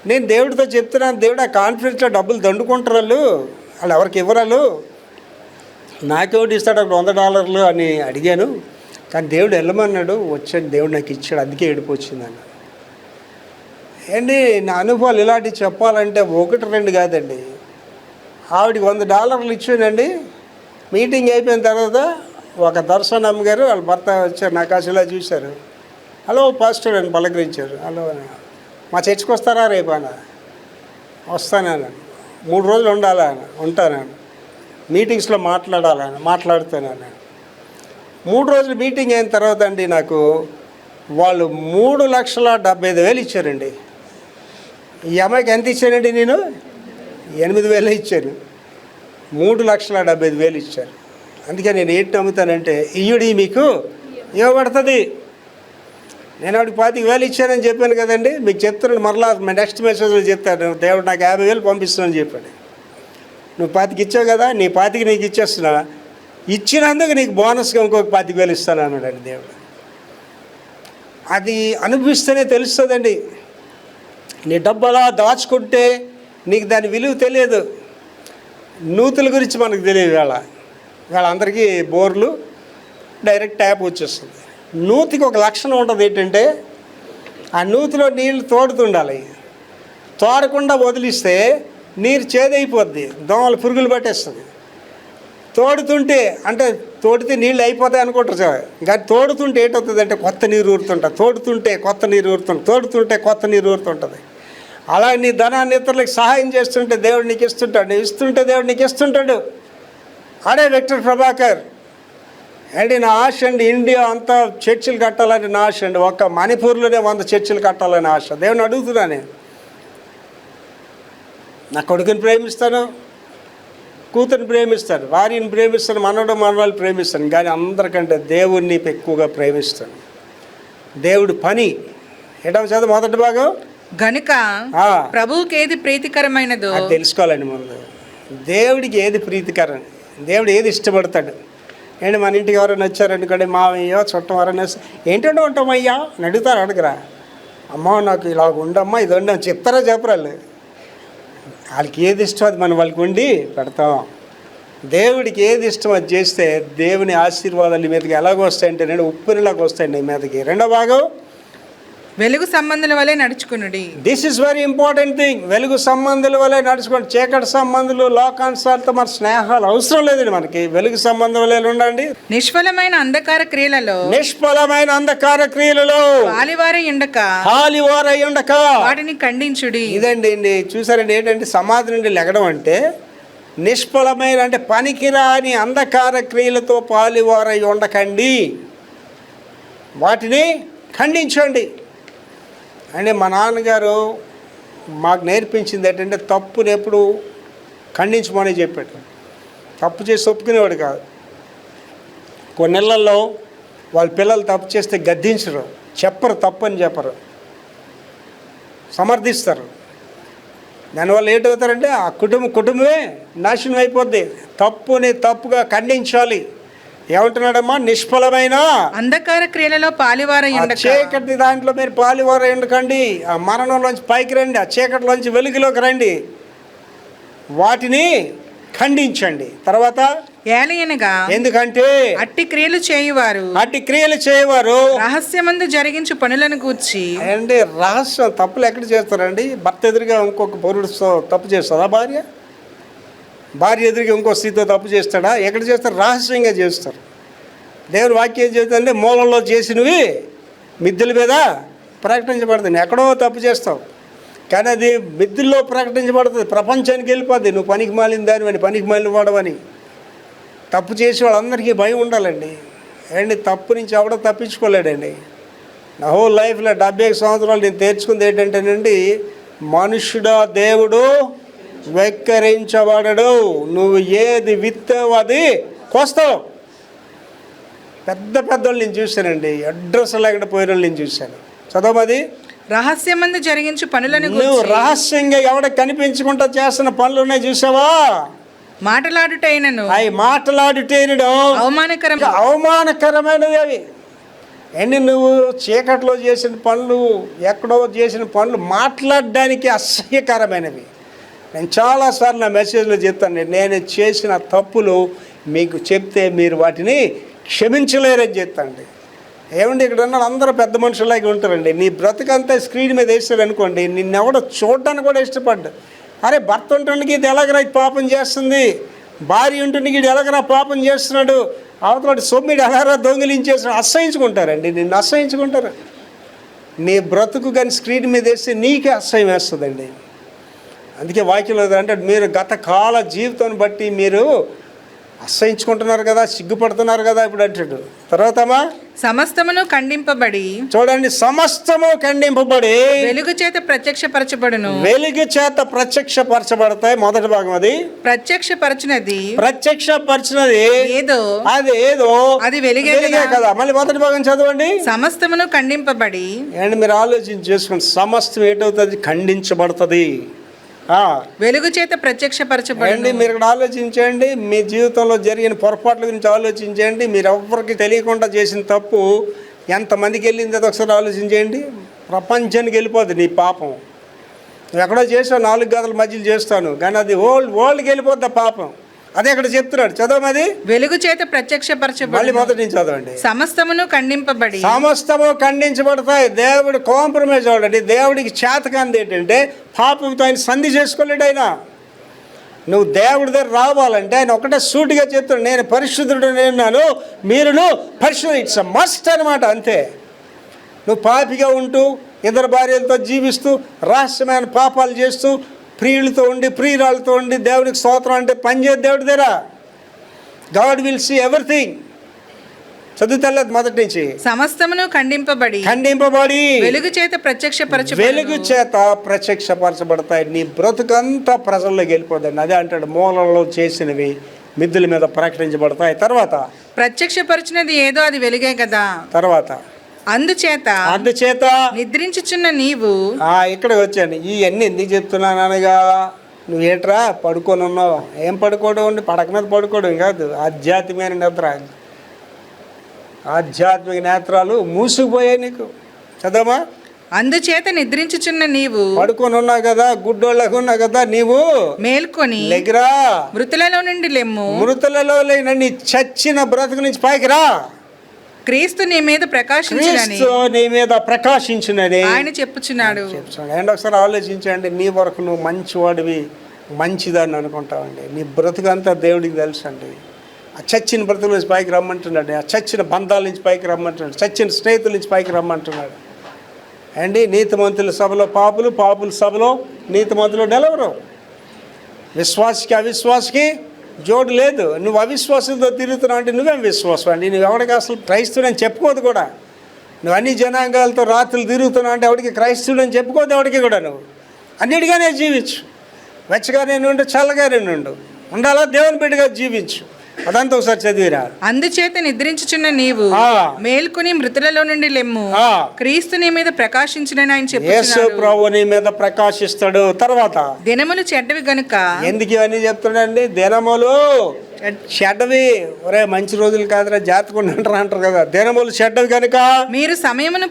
నేను దేవుడితో చెప్తున్నాను, దేవుడు ఆ కాన్ఫరెన్స్లో డబ్బులు దండుకుంటారు వాళ్ళు ఎవరికి ఇవ్వరాలు, నాకేమిటి ఇస్తాడు అక్కడ $100 అని అడిగాను. కానీ దేవుడు వెళ్ళమన్నాడు, వచ్చాడు, దేవుడు నాకు ఇచ్చాడు, అందుకే ఏడుపు వచ్చిందన్న. ఏంటి నా అనుభవాలు ఇలాంటివి చెప్పాలంటే 1-2 కాదండి. ఆవిడికి $100 ఇచ్చానండి. మీటింగ్ అయిపోయిన తర్వాత ఒక దర్శనమ్మ గారు వాళ్ళ భర్త వచ్చారు, నాకు అసలు చూశారు. హలో పాస్టర్ అని పలకరించారు. హలో మా చర్చికి వస్తారా రేపు అన్న? వస్తానని. 3 రోజులు ఉండాలని. ఉంటానని. మీటింగ్స్లో మాట్లాడుతానని. 3 రోజులు మీటింగ్ అయిన తర్వాత అండి నాకు వాళ్ళు 3,75,000 ఇచ్చారండి. ఈ అమ్మాయికి ఎంత ఇచ్చానండి నేను? 8,000 ఇచ్చాను. 3,75,000 ఇచ్చారు. అందుకే నేను ఏంటి నమ్ముతానంటే ఇయ్యుడి మీకు ఇవ్వబడుతుంది. నేను ఆవిడకి 25,000 ఇచ్చానని చెప్పాను కదండి, మీకు చెప్తున్నాను. మరలా నెక్స్ట్ మెసేజ్లో చెప్తాను, దేవుడు నాకు 50,000 పంపిస్తున్నాను చెప్పాడు. నువ్వు 25 ఇచ్చావు కదా, నీ 25 నీకు ఇచ్చేస్తున్నా, ఇచ్చినందుకు నీకు బోనస్గా ఇంకొక 25,000 ఇస్తాను అన్నాడు దేవుడు. అది అనుభవిస్తేనే తెలుస్తుందండి. నీ డబ్బు అలా దాచుకుంటే నీకు దాని విలువ తెలియదు. నూతుల గురించి మనకు తెలియదు. వాళ్ళందరికీ బోర్లు డైరెక్ట్ ట్యాప్ వచ్చేస్తుంది. నూతికి ఒక లక్షణం ఉంటుంది ఏంటంటే ఆ నూతిలో నీళ్ళు తోడుతుండాలి. తోడకుండా వదిలిస్తే నీరు చేదైపోద్ది, దోమలు పురుగులు పట్టేస్తుంది. తోడుతుంటే అంటే తోడితే నీళ్ళు అయిపోతాయి అనుకుంటారు సార్, కానీ తోడుతుంటే ఏంటవుతుంది అంటే కొత్త నీరు ఊరుతుంటుంది. తోడుతుంటే కొత్త నీరు ఊరుతుంటుంది, తోడుతుంటే కొత్త నీరు ఊరుతుంటుంది. అలా నీ ధనాన్ని ఇతరులకు సహాయం చేస్తుంటే దేవుడు నీకు ఇస్తుంటాడు, నువ్వు ఇస్తుంటే దేవుడు నీకు ఇస్తుంటాడు. అడే విక్టర్ ప్రభాకర్ అండి, నా ఆశ అండి ఇండియా అంతా చర్చిలు కట్టాలని నా ఆశ అండి. ఒక్క మణిపూర్లోనే 100 చర్చిలు కట్టాలని ఆశ. దేవుని అడుగుతున్నా నేను. నా కొడుకుని ప్రేమిస్తాను, కూతురిని ప్రేమిస్తాను, భార్యని ప్రేమిస్తాను, మనవాళ్ళు ప్రేమిస్తాను, కానీ అందరికంటే దేవుణ్ణి ఎక్కువగా ప్రేమిస్తాను. దేవుడు పని ఏంటో చదువు మొదటి భాగం. గనుక ప్రభువుకి ఏది ప్రీతికరమైనదో అది తెలుసుకోవాలండి. ముందు దేవుడికి ఏది ప్రీతికరం, దేవుడు ఏది ఇష్టపడతాడు. ఏంటి మన ఇంటికి ఎవరైనా వచ్చారనుకోండి, మావయ్యో చుట్టం ఎవరైనా ఏంటంటే ఉంటామయ్యా అని అడుగుతారు. అడగరా, అమ్మ నాకు ఇలా ఉండమ్మా ఇది ఉండని చెప్తారా చెప్పరా? వాళ్ళకి ఏది ఇష్టం అది మనం వాళ్ళకి వండి పెడతాం. దేవుడికి ఏది ఇష్టం అది చేస్తే దేవుని ఆశీర్వాదాలు మీదకి ఎలాగ వస్తాయంటే నేను ఉప్పునిలాగా వస్తాయండి మీదకి. రెండో భాగం వెలుగు సంబంధుల వలె నడుచుకునుడి. This is very important thing. వెలుగు సంబంధుల వలె నడుచుకోండి. చీకటి సంబంధులు లోకానుసారితో మన స్నేహాలు అవసరం లేదండి మనకి. వెలుగు సంబంధం వలె ఉండండి. నిష్ఫలమైన అంధకార క్రియలలో పాలివారై ఉండక వాటిని ఖండించుడి. ఇదండి చూసారండి. ఏంటంటే సమాధి నుండి లెగడం అంటే నిష్ఫలమైన అంటే పనికిరాని అంధకార క్రియలతో పాలివారై ఉండకండి, వాటిని ఖండించండి. అంటే మా నాన్నగారు మాకు నేర్పించింది ఏంటంటే తప్పుని ఎప్పుడు ఖండించమని చెప్పాడు. తప్పు చేసి ఒప్పుకునేవాడు కాదు. కొన్ని ఇళ్లలో వాళ్ళ పిల్లలు తప్పు చేస్తే గద్దించరు, చెప్పరు, తప్పు అని చెప్పరు, సమర్థిస్తారు. దానివల్ల ఏంటవుతారంటే ఆ కుటుంబమే నాశనం అయిపోద్ది. తప్పుని తప్పుగా ఖండించాలి. ఏమంటున్నాడమ్మా? నిష్ఫలమైన అంధకార క్రియలలో పాలివారై ఉండక. చీకటి దాంట్లో మీరు పాలివారై ఉండకండి. ఆ మరణంలోంచి పైకి రండి, ఆ చీకటిలోంచి వెలుగులోకి రండి, వాటిని ఖండించండి. తర్వాత ఏలయనగా ఎందుకంటే అట్టి క్రియలు చేయువారు రహస్యమందు జరిగించు పనులను గూర్చి. అంటే రహస్యం తప్పులు ఎక్కడ చేస్తారండి? భర్త ఎదురుగా ఇంకొక పౌరుడితో తప్పు చేస్తుందా? భార్య ఎదురుగా ఇంకో స్త్రీతో తప్పు చేస్తాడా? ఎక్కడ చేస్తారు? రహస్యంగా చేస్తారు. దేవుని వాక్యం ఏం చేస్తుందంటే మూలంలో చేసినవి మిద్దెల మీద ప్రకటించబడుతుంది. ఎక్కడో తప్పు చేస్తావు కానీ అది మిద్దెల్లో ప్రకటించబడుతుంది, ప్రపంచానికి వెళ్ళిపోద్ది. నువ్వు పనికి మాలిన దానివని, పనికి మాలిన వాడవని. తప్పు చేసే వాళ్ళందరికీ భయం ఉండాలండి. అండి తప్పు నుంచి ఎవడో తప్పించుకోలేడండి. నా హోల్ లైఫ్లో 70 సంవత్సరాలు నేను తెచ్చుకుంది ఏంటంటేనండి, మనుష్యుడా దేవుడు వెక్కరించబడడు. నువ్వు ఏది విత్తావు అది కోస్తావు. పెద్దోళ్ళు నేను చూశానండి, అడ్రస్ లేకుండా పోయిన వాళ్ళు నేను చూశాను. చదవది రహస్యమందు జరిగించు పనులను నువ్వు రహస్యంగా ఎవడ కనిపించకుండా చేస్తున్న పనులు ఉన్నాయి చూసావా? మాటలాడుటైనను అవమానకరమైనది. అవి అండి నువ్వు చీకట్లో చేసిన పనులు, ఎక్కడో చేసిన పనులు మాట్లాడడానికి అసహ్యకరమైనవి. నేను చాలాసార్లు నా మెసేజ్లో చెప్తాను, నేను చేసిన తప్పులు మీకు చెప్తే మీరు వాటిని క్షమించలేరని చెప్తాండి. ఏమండి ఇక్కడ ఉన్న అందరూ పెద్ద మనుషులాగే ఉంటారండి. నీ బ్రతుకంతా స్క్రీన్ మీద వేస్తారు అనుకోండి, నిన్నెవడో చూడడానికి కూడా ఇష్టపడ్డా. అరే భర్త ఉంటుండకి ఇది ఎలాగరా పాపం చేస్తుంది, భార్య ఉంటుండకి ఇది ఎలాగరా పాపం చేస్తున్నాడు, అవతల సొమ్మిడి ఎలాగరా దొంగిలించేస్తున్నాడు, అసహించుకుంటారండి. నిన్ను అసహించుకుంటారు. నీ బ్రతుకు కానీ స్క్రీన్ మీద వేస్తే నీకే అసహ్యం వేస్తుందండి. అందుకే వాక్యంలో అంటే మీరు గత కాల జీవితాన్ని బట్టి మీరు అసహించుకుంటున్నారు కదా, సిగ్గుపడుతున్నారు కదా ఇప్పుడు అంటాడు. తర్వాతమా సమస్తమును ఖండింపబడి, చూడండి, సమస్తము ఖండింపబడి వెలుగు చేత ప్రత్యక్షపరచబడును. వెలుగు చేత ప్రత్యక్షపరచబడతాయి. మొదటి భాగం అది ప్రత్యక్షపరచినది ఏదో అది వెలుగే కదా. మళ్ళీ మొదటి భాగం చదవండి. సమస్తమును ఖండింపబడి. అండ్ మీరు ఆలోచన చేసుకోండి, సమస్తం ఏంటవుతుంది? ఖండించబడుతుంది. వెలుగు చేత ప్రత్యక్షపరచబడండి. మీరు ఇక్కడ ఆలోచించండి, మీ జీవితంలో జరిగిన పొరపాట్ల గురించి ఆలోచించండి. మీరు ఎవరికి తెలియకుండా చేసిన తప్పు ఎంతమందికి వెళ్ళింది అది ఒకసారి ఆలోచించండి. ప్రపంచానికి వెళ్ళిపోద్ది నీ పాపం. నువ్వు ఎక్కడో చేసావు, 4 గదుల మధ్యలో చేస్తాను, కానీ అది వరల్డ్కి వెళ్ళిపోద్ది పాపం. అదే ఇక్కడ చెప్తున్నాడు, చదవమది. వెలుగు చేత ప్రత్యక్షపరచబడి. మళ్ళీ మొదటి నుంచి చదవండి. సమస్తమును ఖండింపబడి. సమస్తము ఖండించబడతాయి. దేవుడు కాంప్రమైజ్ అవడండి. దేవుడికి చేతకాంది ఏంటంటే పాపంతో ఆయన సంధి చేసుకోలేడు. ఆయన నువ్వు దేవుడి దగ్గర రావాలంటే ఆయన ఒకటే సూటిగా చెప్తాడు, నేను పరిశుద్ధుడు నేనున్నాను, మీరును పరిశుద్ధుడు. ఇట్స్ అ మస్ట్ అనమాట. అంతే. నువ్వు పాపిగా ఉంటూ ఇద్దరు భార్యలతో జీవిస్తూ రహస్యమైన పాపాలు చేస్తూ ప్రియులతో ఉండి ప్రియురాలతో ఉండి దేవుడికి స్తోత్రం అంటే పని చేయ దేవుడి దగ్గర. God will see everything. చదువుతలేదు మొదటి నుంచి. సమస్తమును ఖండింపబడి వెలుగు చేత ప్రత్యక్షపరచబడతాయి. నీ బ్రతుకంతా ప్రజల్లోకి వెళ్ళిపోదండి. అదే అంటాడు, మూలలో చేసినవి మిద్దెల మీద ప్రకటించబడతాయి. తర్వాత ప్రత్యక్షపరచినది ఏదో అది వెలుగే కదా. తర్వాత అందుచేత నిద్రించుచున్న నీవు. ఇక్కడ వచ్చాను. ఇవన్నీ ఎందుకు చెప్తున్నాను అనగా, నువ్వేట్రా పడుకొని ఉన్నావు. ఏం పడుకోవడం అండి? పడక మీద పడుకోవడం కాదు, ఆధ్యాత్మికమైన నిద్ర. ఆధ్యాత్మిక నేత్రాలు మూసుకుపోయాయి నీకు. చదవమా. అందుచేత నిద్రించుచున్న నీవు పడుకొని ఉన్నావు కదా, గుడ్డోళ్ళగా ఉన్నావు కదా, నీవు మేల్కొని లెగ్రా, మృతులలో నుండి లెమ్ము. మృతులలో లేని చచ్చిన బ్రతుకు నుంచి పైకి రా. క్రీస్తు నీ మీద ప్రకాశించునని ఆయన చెప్పుచున్నాడు. అండ్ ఒకసారి ఆలోచించండి, నీ వరకు నువ్వు మంచివాడివి, మంచిదాన్ని అనుకుంటావండి. నీ బ్రతుకంతా దేవుడికి తెలుసు అండి. ఆ చచ్చిన బ్రతుకుల నుంచి పైకి రమ్మంటున్నాడు, ఆ చచ్చిన బంధాల నుంచి పైకి రమ్మంటున్నాడు, చచ్చిన స్నేహితుల నుంచి పైకి రమ్మంటున్నాడు అండి. నీతిమంతుల సభలో పాపులు, పాపుల సభలో నీతిమంతులు నిలవరు. విశ్వాసికి అవిశ్వాసికి జోడు లేదు. నువ్వు అవిశ్వాసంతో తిరుగుతున్నావు అంటే నువ్వేం విశ్వాసం అండి? నువ్వు ఎవరికి అసలు క్రైస్తవుడు అని చెప్పుకోదు కూడా. నువ్వు అన్ని జనాంగాలతో రాత్రులు తిరుగుతున్నావు అంటే ఎవరికి క్రైస్తవుడు అని చెప్పుకోదు ఎవరికి కూడా. నువ్వు అన్నిటిగానే జీవించు, వెచ్చగానే నుండు, చల్లగానే నుండు, ఉండాలా దేవుని బిడ్డగా జీవించు. అదంతా ఒకసారి చదివిరా. అందుచేత నిద్రించుచున్న నీవు మేల్కొని మృతులలో నుండి లెమ్ము. క్రీస్తు నీ మీద ప్రకాశించునని ఆయన చెప్పుచున్నాడు. యేసు ప్రభువు నీ మీద ప్రకాశిస్తాడు. తర్వాత దినములు చెడ్డవి గనుక. ఎందుకు ఇవన్నీ చెప్తున్నాడండి? దినములు చెడ్డవి. ఒరే మంచి రోజులు కాదురా, జాతకుండా అంటారు కదా. దినములు చెడ్డవి కనుక మీరు సమయమును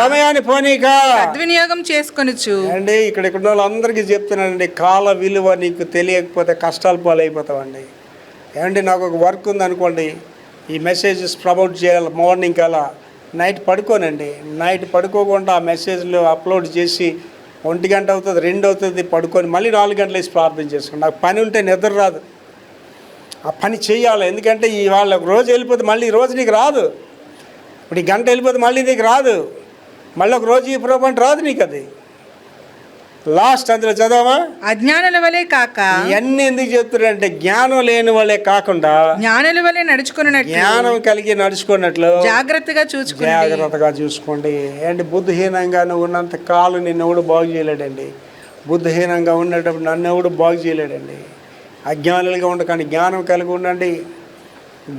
సమయాన్ని పోనీక సద్వినియోగం చేసుకొనొచ్చు అండి. ఇక్కడ వాళ్ళందరికీ చెప్తున్నానండి, కాల విలువ నీకు తెలియకపోతే కష్టాలు పాలైపోతావండి. ఏమండి, నాకు ఒక వర్క్ ఉందనుకోండి, ఈ మెసేజెస్ ప్రమోట్ చేయాలి మార్నింగ్ అలా, నైట్ పడుకోనండి. నైట్ పడుకోకుండా ఆ మెసేజ్లు అప్లోడ్ చేసి 1 గంట అవుతుంది, 2 అవుతుంది, పడుకొని మళ్ళీ 4 గంటలు వేసి ప్రార్థన చేసుకోండి. నాకు పని ఉంటే నిద్ర రాదు, ఆ పని చేయాలి. ఎందుకంటే ఇవాళ ఒక రోజు వెళ్ళిపోతే మళ్ళీ ఈ రోజు నీకు రాదు. ఇప్పుడు ఈ గంట వెళ్ళిపోతే మళ్ళీ నీకు రాదు, మళ్ళీ ఒక రోజు ఈ ప్రోగ్రాం రాదు నీకు. అది లాస్ట్ అందులో చదవమా. అజ్ఞానుల వలె కాక. ఇవన్నీ ఎందుకు చెప్తున్నారంటే జ్ఞానం లేని వాళ్ళే కాకుండా జ్ఞానుల వలె నడుచుకున్నట్లు, జ్ఞానం కలిగి నడుచుకున్నట్లు జాగ్రత్తగా చూసుకోండి. ఏంటి, బుద్ధిహీనంగా నువ్వు ఉన్నంత కాలం నిన్ను ఎవడు బాగు చేయలేడండి. బుద్ధిహీనంగా ఉన్నప్పుడు నన్ను ఎవడు బాగు చేయలేడండి. అజ్ఞానులుగా ఉండకండి, జ్ఞానం కలిగి ఉండండి.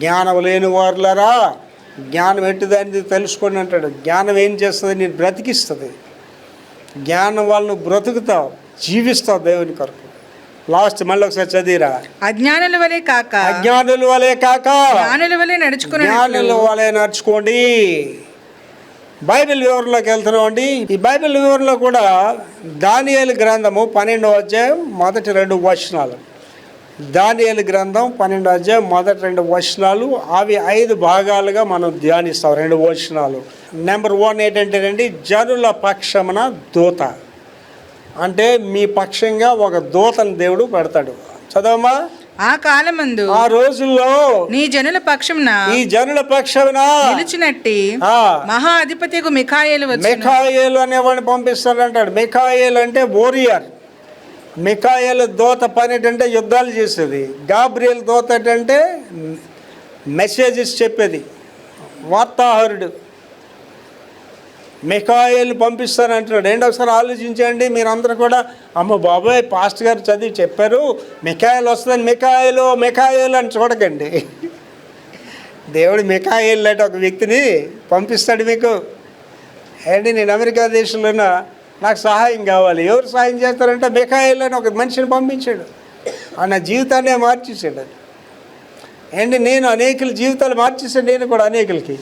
జ్ఞానం లేని వారులారా జ్ఞానం ఎట్టిదాన్ని తెలుసుకోండి అంటాడు. జ్ఞానం ఏం చేస్తుంది? నేను బ్రతికిస్తుంది. జ్ఞానం వాళ్ళు నువ్వు బ్రతుకుతావు, జీవిస్తావు దేవుని కొరకు. లాస్ట్ మళ్ళీ ఒకసారి చదివిరా. అజ్ఞానుల వలె కాక. జ్ఞానుల వలె జ్ఞానుల వలె నడుచుకోండి. బైబిల్ వివరణలోకి వెళ్తున్నాం అండి. ఈ బైబిల్ వివరణలో కూడా దానియేలు గ్రంథము 12వ అధ్యాయం మొదటి 2 వచనాలు. దానియేలు గ్రంథం 12వ అధ్యాయం మొదటి 2 వచనాలు. అవి 5 భాగాలుగా మనం ధ్యానిస్తాం. 2 వచనాలు. నెంబర్ 1 ఏంటంటేనండి, జనుల పక్షమున దూత. అంటే మీ పక్షంగా ఒక దూతను దేవుడు పెడతాడు. చదవమ్మా. ఆ కాలమందు ఆ రోజుల్లో నీ జనుల పక్షమున ఈ జనుల పక్షమున నిలిచినట్టి ఆ మహా అధిపతియగు మిఖాయేలు వచ్చును. మిఖాయేలు అనేవాడిని పంపిస్తాడంటాడు. మిఖాయేలు అంటే వారియర్. మిఖాయేలు దూత పని ఏంటంటే యుద్ధాలు చేసేది. గాబ్రియల్ దూత ఏంటంటే మెసేజెస్ చెప్పేది, వార్తాహరుడు. మిఖాయేలు పంపిస్తానంటున్నాడు. ఒకసారి ఆలోచించండి మీరందరూ కూడా. అమ్మ బాబాయ్ పాస్టర్ గారు చదివి చెప్పారు మిఖాయేలు వస్తుందని, మిఖాయేలు అని చూడకండి. దేవుడు మిఖాయేలు అంటే ఒక వ్యక్తిని పంపిస్తాడు మీకు. ఏంటి, నేను అమెరికా దేశంలో నాకు సహాయం కావాలి, ఎవరు సహాయం చేస్తారంటే మిఖాయేలు అని ఒక మనిషిని పంపించాడు. నా జీవితాన్నే మార్చేసాడు. ఏంటి, నేను అనేకుల జీవితాలు మార్చేసాడు. నేను కూడా అనేకులకి.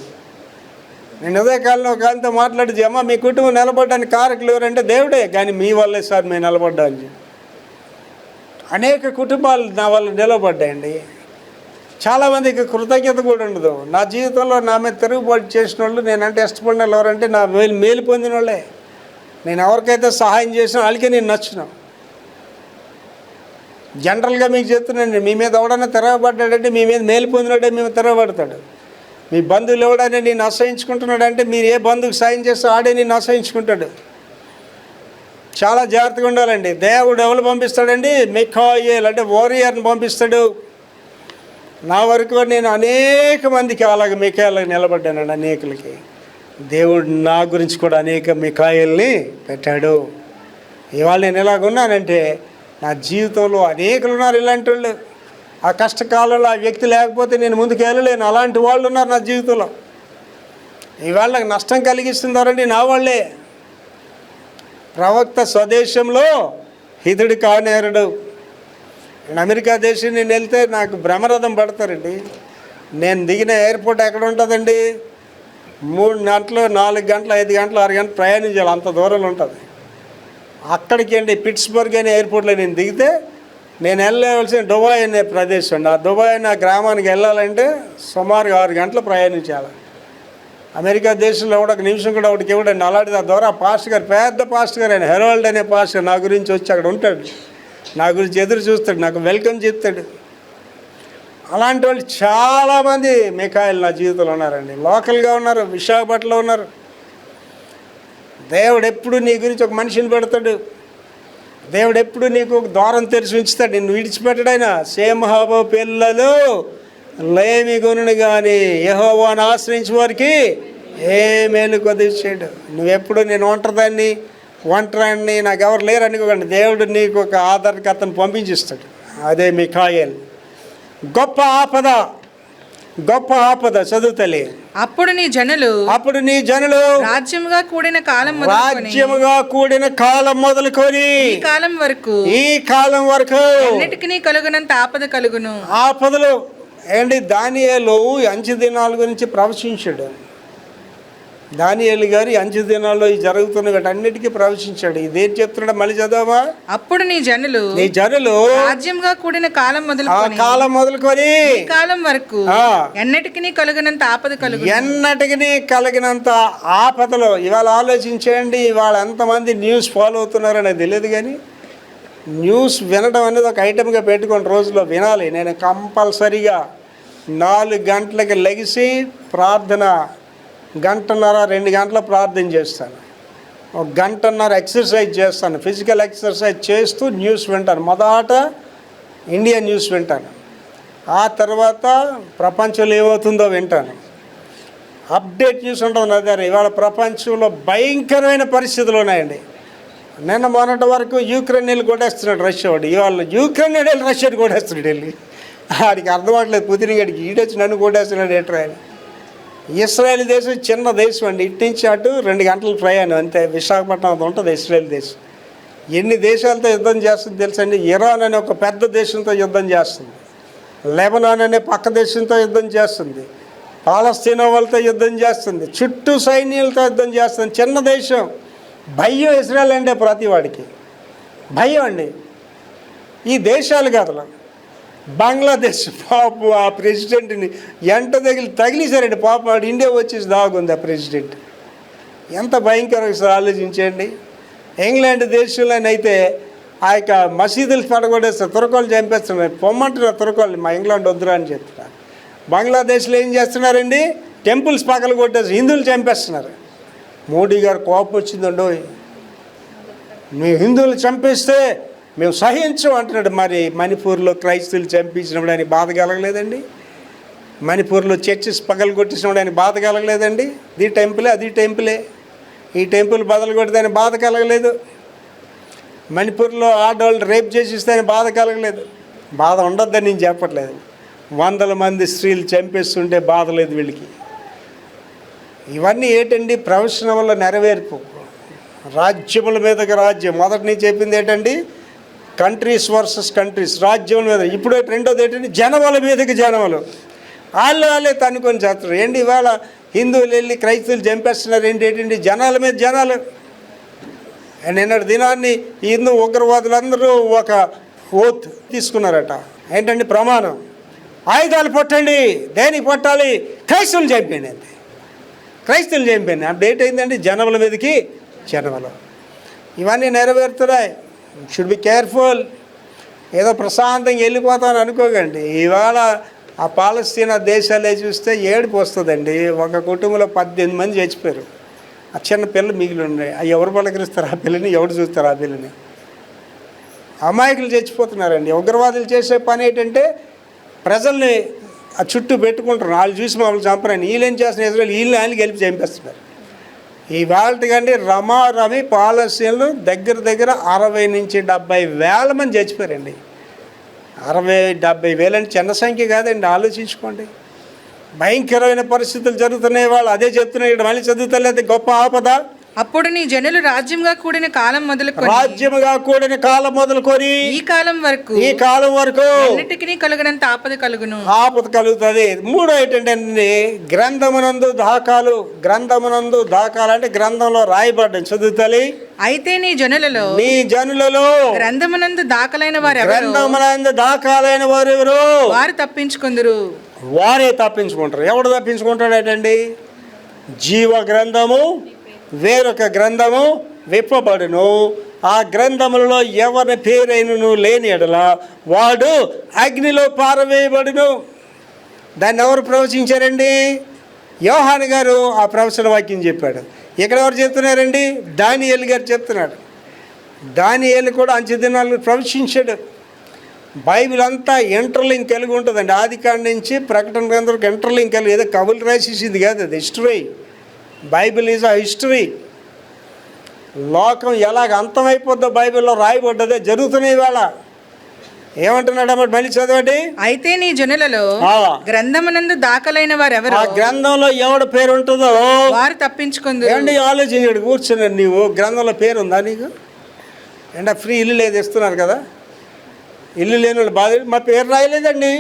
నేను ఉదయకాలంలో ఒక ఆయనతో మాట్లాడితే, అమ్మ మీ కుటుంబం నిలబడడానికి కారకులు ఎవరంటే దేవుడే, కానీ మీ వల్లే సార్ మేము నిలబడ్డాను. అనేక కుటుంబాలు నా వల్ల నిలబడ్డాయండి. చాలామందికి కృతజ్ఞత కూడా ఉండదు. నా జీవితంలో నా మీద తిరుగుబాటు చేసిన వాళ్ళు, నేనంటే ఇష్టపడిన వాళ్ళు ఎవరంటే నా మేలు పొందిన వాళ్ళే. నేను ఎవరికైతే సహాయం చేసినా వాళ్ళకే నేను నచ్చిన. జనరల్గా మీకు చెప్తున్నాను, మీ మీద ఎవడన్నా తిరగబడ్డాడంటే మీ మీద మేలు పొందినాడే మేము తిరగబడతాడు. మీ బంధువులు ఎవడైనా నేను అసహించుకుంటున్నాడంటే మీరు ఏ బంధువుకి సాయం చేస్తే ఆడే నేను అసహించుకుంటాడు. చాలా జాగ్రత్తగా ఉండాలండి. దేవుడు ఎవరు పంపిస్తాడండి? మిఖాయేలు అంటే వారియర్ని పంపిస్తాడు. నా వరకు నేను అనేక మందికి అలాగ మిఖాయేలుగా నిలబడ్డానండి. అనేకులకి దేవుడు నా గురించి కూడా అనేక మిఖాయేల్ని పెట్టాడు. ఇవాళ నేను ఎలాగున్నానంటే నా జీవితంలో అనేకులు ఉన్నారు ఇలాంటి వాళ్ళు. ఆ కష్టకాలంలో ఆ వ్యక్తి లేకపోతే నేను ముందుకు వెళ్ళలేను. అలాంటి వాళ్ళు ఉన్నారు నా జీవితంలో. ఇవాళ నాకు నష్టం కలిగిస్తున్నారండి నా వాళ్ళే. ప్రవక్త స్వదేశంలో హితుడు కానేరుడు. అమెరికా దేశం నేను వెళ్తే నాకు బ్రహ్మరథం పడతారండి. నేను దిగిన ఎయిర్పోర్ట్ ఎక్కడ ఉంటుందండి? 3 గంటలు 4 గంటలు 5 గంటలు 6 గంటలు ప్రయాణించాలి. అంత దూరంలో ఉంటుంది. అక్కడికి అండి పిట్స్బర్గ్ అనే ఎయిర్పోర్ట్లో నేను దిగితే నేను వెళ్ళవలసిన దుబాయ్ అనే ప్రదేశం. ఆ దుబాయ్ అనే గ్రామానికి వెళ్ళాలంటే సుమారుగా 6 గంటలు ప్రయాణించాలి. అమెరికా దేశంలో కూడా ఒక నిమిషం కూడా ఒకటికి ఇవ్వడండి. అలాంటిది ఆ ద్వారా పాస్టర్ గారు, పెద్ద పాస్టర్ గారు, ఆయన హెరాల్డ్ అనే పాస్టర్ నా గురించి వచ్చి అక్కడ ఉంటాడు. నా గురించి ఎదురు చూస్తాడు, నాకు వెల్కమ్ చెప్తాడు. అలాంటి వాళ్ళు చాలామంది మిఖాయేలు నా జీవితంలో ఉన్నారండి. లోకల్గా ఉన్నారు, విశాఖపట్నంలో ఉన్నారు. దేవుడు ఎప్పుడు నీ గురించి ఒక మనిషిని పెడతాడు. దేవుడు ఎప్పుడు నీకు ఒక ద్వారం తెరిచి ఉంచుతాడు. నిన్ను విడిచిపెట్టడైనా. సింహపు పిల్లలు లేమి కొనును కానీ యెహోవాను ఆశ్రయించే వారికి ఏ మేలు కొదిచ్చాడు. నువ్వెప్పుడు నేను ఒంటరాన్ని నాకు ఎవరు లేరు అనుకోకండి. దేవుడు నీకు ఒక ఆధారకర్తను పంపించిస్తాడు. అదే మిఖాయేలు. గొప్ప ఆపద చదువుతలే. అప్పుడు నీ జనులు రాజ్యముగా కూడిన కాలం మొదలుకొని ఈ కాలం వరకు అన్నిటికీ కలుగునంత ఆపద కలుగును. ఆపదలు ఏంటి? దానియేలు అంచె దినాల గురించి ప్రవచించాడు. దానియేలు గారి అంచె దినాల్లో ఈ జరుగుతున్న అన్నిటికీ ప్రవచించాడు. ఇదేం చెప్తున్నాడు మళ్ళీ చదవమా. అప్పుడు నీ జనులు రాజ్యంగా కూడిన కాలం మొదలుకొని కాలం వరకు ఎన్నటికి కలిగినంత ఆపదలు. ఇవాళ ఆలోచించండి, ఇవాళ ఎంతమంది న్యూస్ ఫాలో అవుతున్నారో నాకు తెలియదు, కానీ న్యూస్ వినడం అనేది ఒక ఐటమ్గా పెట్టుకొని రోజులో వినాలి. నేను కంపల్సరీగా 4 గంటలకి లెగిసి ప్రార్థన, 1.5 గంటన్నర 2 గంటల ప్రార్థన చేస్తాను. 1 గంటన్నర ఎక్సర్సైజ్ చేస్తాను. ఫిజికల్ ఎక్సర్సైజ్ చేస్తూ న్యూస్ వింటాను. మొదట ఇండియన్ న్యూస్ వింటాను. ఆ తర్వాత ప్రపంచంలో ఏమవుతుందో వింటాను. అప్డేట్ న్యూస్ ఉంటుంది నా దగ్గర. ఇవాళ ప్రపంచంలో భయంకరమైన పరిస్థితులు ఉన్నాయండి. నిన్న మొన్నటి వరకు యుక్రెయిన్ వెళ్ళి కొట్టేస్తున్నాడు రష్యా వాడు. ఇవాళ యుక్రెయిన్ వెళ్ళి రష్యాని కొట్టేస్తున్నాడు. వెళ్ళి వాడికి అర్థం అవ్వట్లేదు. పుతిన్ గడికి ఈడొచ్చి నన్ను కొట్టేస్తున్నాడు ఏంట్రా అని. ఇస్రాయేల్ దేశం చిన్న దేశం అండి. ఇటు నుంచి అటు 2 గంటల ప్రయాణం అంతే. విశాఖపట్నం అది ఉంటుంది ఇస్రాయేల్ దేశం. ఎన్ని దేశాలతో యుద్ధం చేస్తుంది తెలుసండి? ఇరాన్ అనే ఒక పెద్ద దేశంతో యుద్ధం చేస్తుంది. లెబనాన్ అనే పక్క దేశంతో యుద్ధం చేస్తుంది. పాలస్తీనా వాళ్ళతో యుద్ధం చేస్తుంది, చుట్టూ సైన్యాలతో యుద్ధం చేస్తుంది. చిన్న దేశం, భయం ఇజ్రాయెల్ అంటే ప్రతి వాడికి భయం అండి. ఈ దేశాలు కథలు బంగ్లాదేశ్ పాప ఆ ప్రెసిడెంట్ని ఎంట తగిలిసారండి పాప. వాడు ఇండియా వచ్చేసి దాగుంది ఆ ప్రెసిడెంట్. ఎంత భయంకరంగా ఆలోచించండి. ఇంగ్లాండ్ దేశంలోనైతే ఆ యొక్క మసీదులు పడగొట్టేస్తారు, తురకాలు చంపేస్తున్నారు. పొమ్మంటున్నారు తురకాలు, మా ఇంగ్లాండ్ వద్దురా అని చెప్తున్నారు. బంగ్లాదేశ్లో ఏం చేస్తున్నారండి, టెంపుల్స్ పక్కన కొట్టేసి హిందువులు చంపేస్తున్నారు. మోడీ గారు కోపం వచ్చిందండో, మీ హిందువులు చంపేస్తే మేము సహించం అంటున్నాడు. మరి మణిపూర్లో క్రైస్తవులు చంపించినప్పుడు ఆయన బాధ కలగలేదండి? మణిపూర్లో చర్చెస్ పగలు కొట్టించినప్పుడు ఆయన బాధ కలగలేదండి? ఇది టెంపులే, అది టెంపులే, ఈ టెంపుల్ బదులు కొడితే ఆయన బాధ కలగలేదు? మణిపూర్లో ఆడవాళ్ళు రేప్ చేసిస్తే ఆయన బాధ కలగలేదు? బాధ ఉండొద్దని నేను చెప్పట్లేదు. వందల మంది స్త్రీలు చంపేస్తుంటే బాధ లేదు వీళ్ళకి. ఇవన్నీ ఏంటండి, ప్రవచన వల్ల నెరవేర్పు. రాజ్యముల మీదకి రాజ్యం. మొదటి నుంచి చెప్పింది ఏంటండి, కంట్రీస్ వర్సెస్ కంట్రీస్, రాజ్యముల మీద. ఇప్పుడు రెండోది ఏంటంటే జనముల మీదకి జనములు. వాళ్ళే తనుకొని చేస్తారు. ఏంటి ఇవాళ హిందువులు వెళ్ళి క్రైస్తవులు చంపేస్తున్నారు ఏంటండి, జనాల మీద జనాలు. నిన్నటి దినాన్ని హిందూ ఉగ్రవాదులందరూ ఒక ఓత్ తీసుకున్నారట. ఏంటండి ప్రమాణం, ఆయుధాలు పట్టండి. దేనికి పట్టాలి? క్రైస్తవులు చంపండి అంతే, క్రైస్తవులు చంపండి. ఆ డేట్ అయిందండి జనముల మీదకి జనములు. ఇవన్నీ నెరవేరుతున్నాయి. Should be careful. ఏదో ప్రశాంతంగా వెళ్ళిపోతాను అనుకోకండి. ఇవాళ ఆ పాలస్తీనా దేశాలే చూస్తే ఏడుపు వస్తుందండి. ఒక కుటుంబంలో 18 మంది చచ్చిపోయారు. ఆ చిన్న పిల్లలు మిగిలి ఉన్నాయి. ఎవరు పలకరిస్తారు ఆ పిల్లని, ఎవరు చూస్తారు ఆ పిల్లని? అమాయకులు చచ్చిపోతున్నారండి. ఉగ్రవాదులు చేసే పని ఏంటంటే ప్రజల్ని ఆ చుట్టూ పెట్టుకుంటారు. వాళ్ళు చూసి మమ్మల్ని చంపరని. వీళ్ళేం చేస్తున్నారు, ఇజ్రాయెల్ వీళ్ళని ఆయన గెలిపి చంపేస్తున్నారు. ఈ వాళ్ళకండి రమారమి పాలస్తీనాలు దగ్గర 60 నుంచి 70 వేల మంది చచ్చిపోయారండి. 60-70 వేలు అంటే చిన్న సంఖ్య కాదండి, ఆలోచించుకోండి. భయంకరమైన పరిస్థితులు జరుగుతున్నాయి. వాళ్ళు అదే చెప్తున్నాయి. ఇక్కడ మళ్ళీ చదువుతలేదు, గొప్ప ఆపద. అప్పుడు నీ జనులు రాజ్యంగా కూడిన కాలం మొదలుకొని, రాజ్యముగా కూడిన కాలం మొదలుకొని ఈ కాలం వరకు అన్నిటికీ కలుగునంత ఆపద కలుగును. ఆపద కలుగుతుంది. మూడో ఏంటంటే గ్రంథమునందు దాఖాలు. గ్రంథమునందు దాఖాలు అంటే గ్రంథంలో రాయబడ్డం. చదువుతాలి. అయితే నీ జనులలో గ్రంథమునందు దాఖలైన వారు, గ్రంథమునందు దాఖలైన వారు ఎవరు? వారు తప్పించుకుందరు. వారే తప్పించుకుంటారు. ఎవడు తప్పించుకుంటాడేటండి? జీవ గ్రంథము వేరొక గ్రంథము విప్పబడును. ఆ గ్రంథములలో ఎవరి పేరైనను లేని ఎడల వాడు అగ్నిలో పారవేయబడును. దాన్ని ఎవరు ప్రవచించారండి? యోహాను గారు ఆ ప్రవచన వాక్యం చెప్పాడు. ఇక్కడ ఎవరు చెప్తున్నారండి? దానియేలు గారు చెప్తున్నాడు. దానియేలు కూడా అంచె దినాలను ప్రవచించాడు. బైబిల్ అంతా ఇంటర్లింక్ కలిగి ఉంటుందండి. ఆదికాండం నుంచి ప్రకటన గ్రంథంలో ఇంటర్లింక్ కలిగి, ఏదో కవులు రాసేసింది కాదు, అది history. Bible is a history. లోకం ఎలాగ అంతమైపోద్దో బైబిల్లో రాయబడ్డదే జరుగుతున్నాయి ఇవాళ. ఏమంటున్నాడు అన్నమాట, మళ్ళీ చదవండి. అయితే నీ జనులలో గ్రంథమునందు దాఖలైన వారు ఎవరు? ఆ గ్రంథంలో ఎవడ పేరు ఉంటుందో వారు తప్పించుకుంది. ఏమండి ఆలోచించాడు కూర్చున్నాడు. నీవు గ్రంథంలో పేరు ఉందా నీకు? అంటే ఫ్రీ ఇల్లు లేదు ఇస్తున్నారు కదా, ఇల్లు లేని వాళ్ళు బాధ. మా పేరు రాయలేదండి,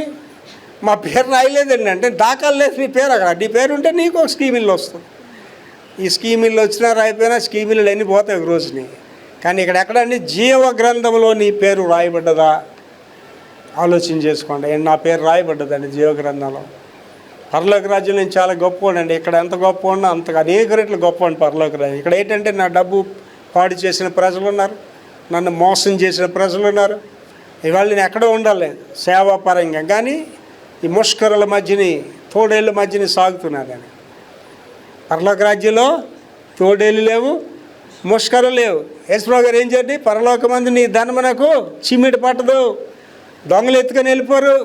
మా పేరు రాయలేదండి అంటే దాఖలు లేదు నీ పేరు. అక్కడ నీ పేరు ఉంటే నీకు ఒక స్కీమ్ ఇల్లు వస్తుంది. ఈ స్కీమ్ ఇల్లు వచ్చినా రాయిపోయినా స్కీమ్ ఇల్లు అన్నీ పోతాయి ఒక రోజుని. కానీ ఇక్కడ ఎక్కడండి జీవ గ్రంథంలో నీ పేరు రాయబడ్డదా? ఆలోచన చేసుకోండి. నా పేరు రాయబడ్డదండి జీవ గ్రంథంలో. పరలోక రాజ్యం నేను చాలా గొప్పవాడండి. ఇక్కడ ఎంత గొప్ప ఉన్నా అంతగా అనేక రెట్లు గొప్పవాడిని పరలోక రాజ్యం. ఇక్కడ ఏంటంటే నా డబ్బు పాడు చేసిన ప్రజలు ఉన్నారు, నన్ను మోసం చేసిన ప్రజలు ఉన్నారు. ఇవాళ నేను ఎక్కడో ఉండాలి సేవాపరంగా, కానీ ఈ ముష్కరుల మధ్యని తోడేళ్ళ మధ్యని సాగుతున్నాను. పరలోక రాజ్యంలో తోడేళ్ళు లేవు, ముష్కరులు లేవు. యేసుప్రభువు గారు ఏం చేయండి, పరలోకమందు నీ ధనమునకు చిమ్మిడి పట్టదు, దొంగలు ఎత్తుకొని వెళ్ళిపోరు.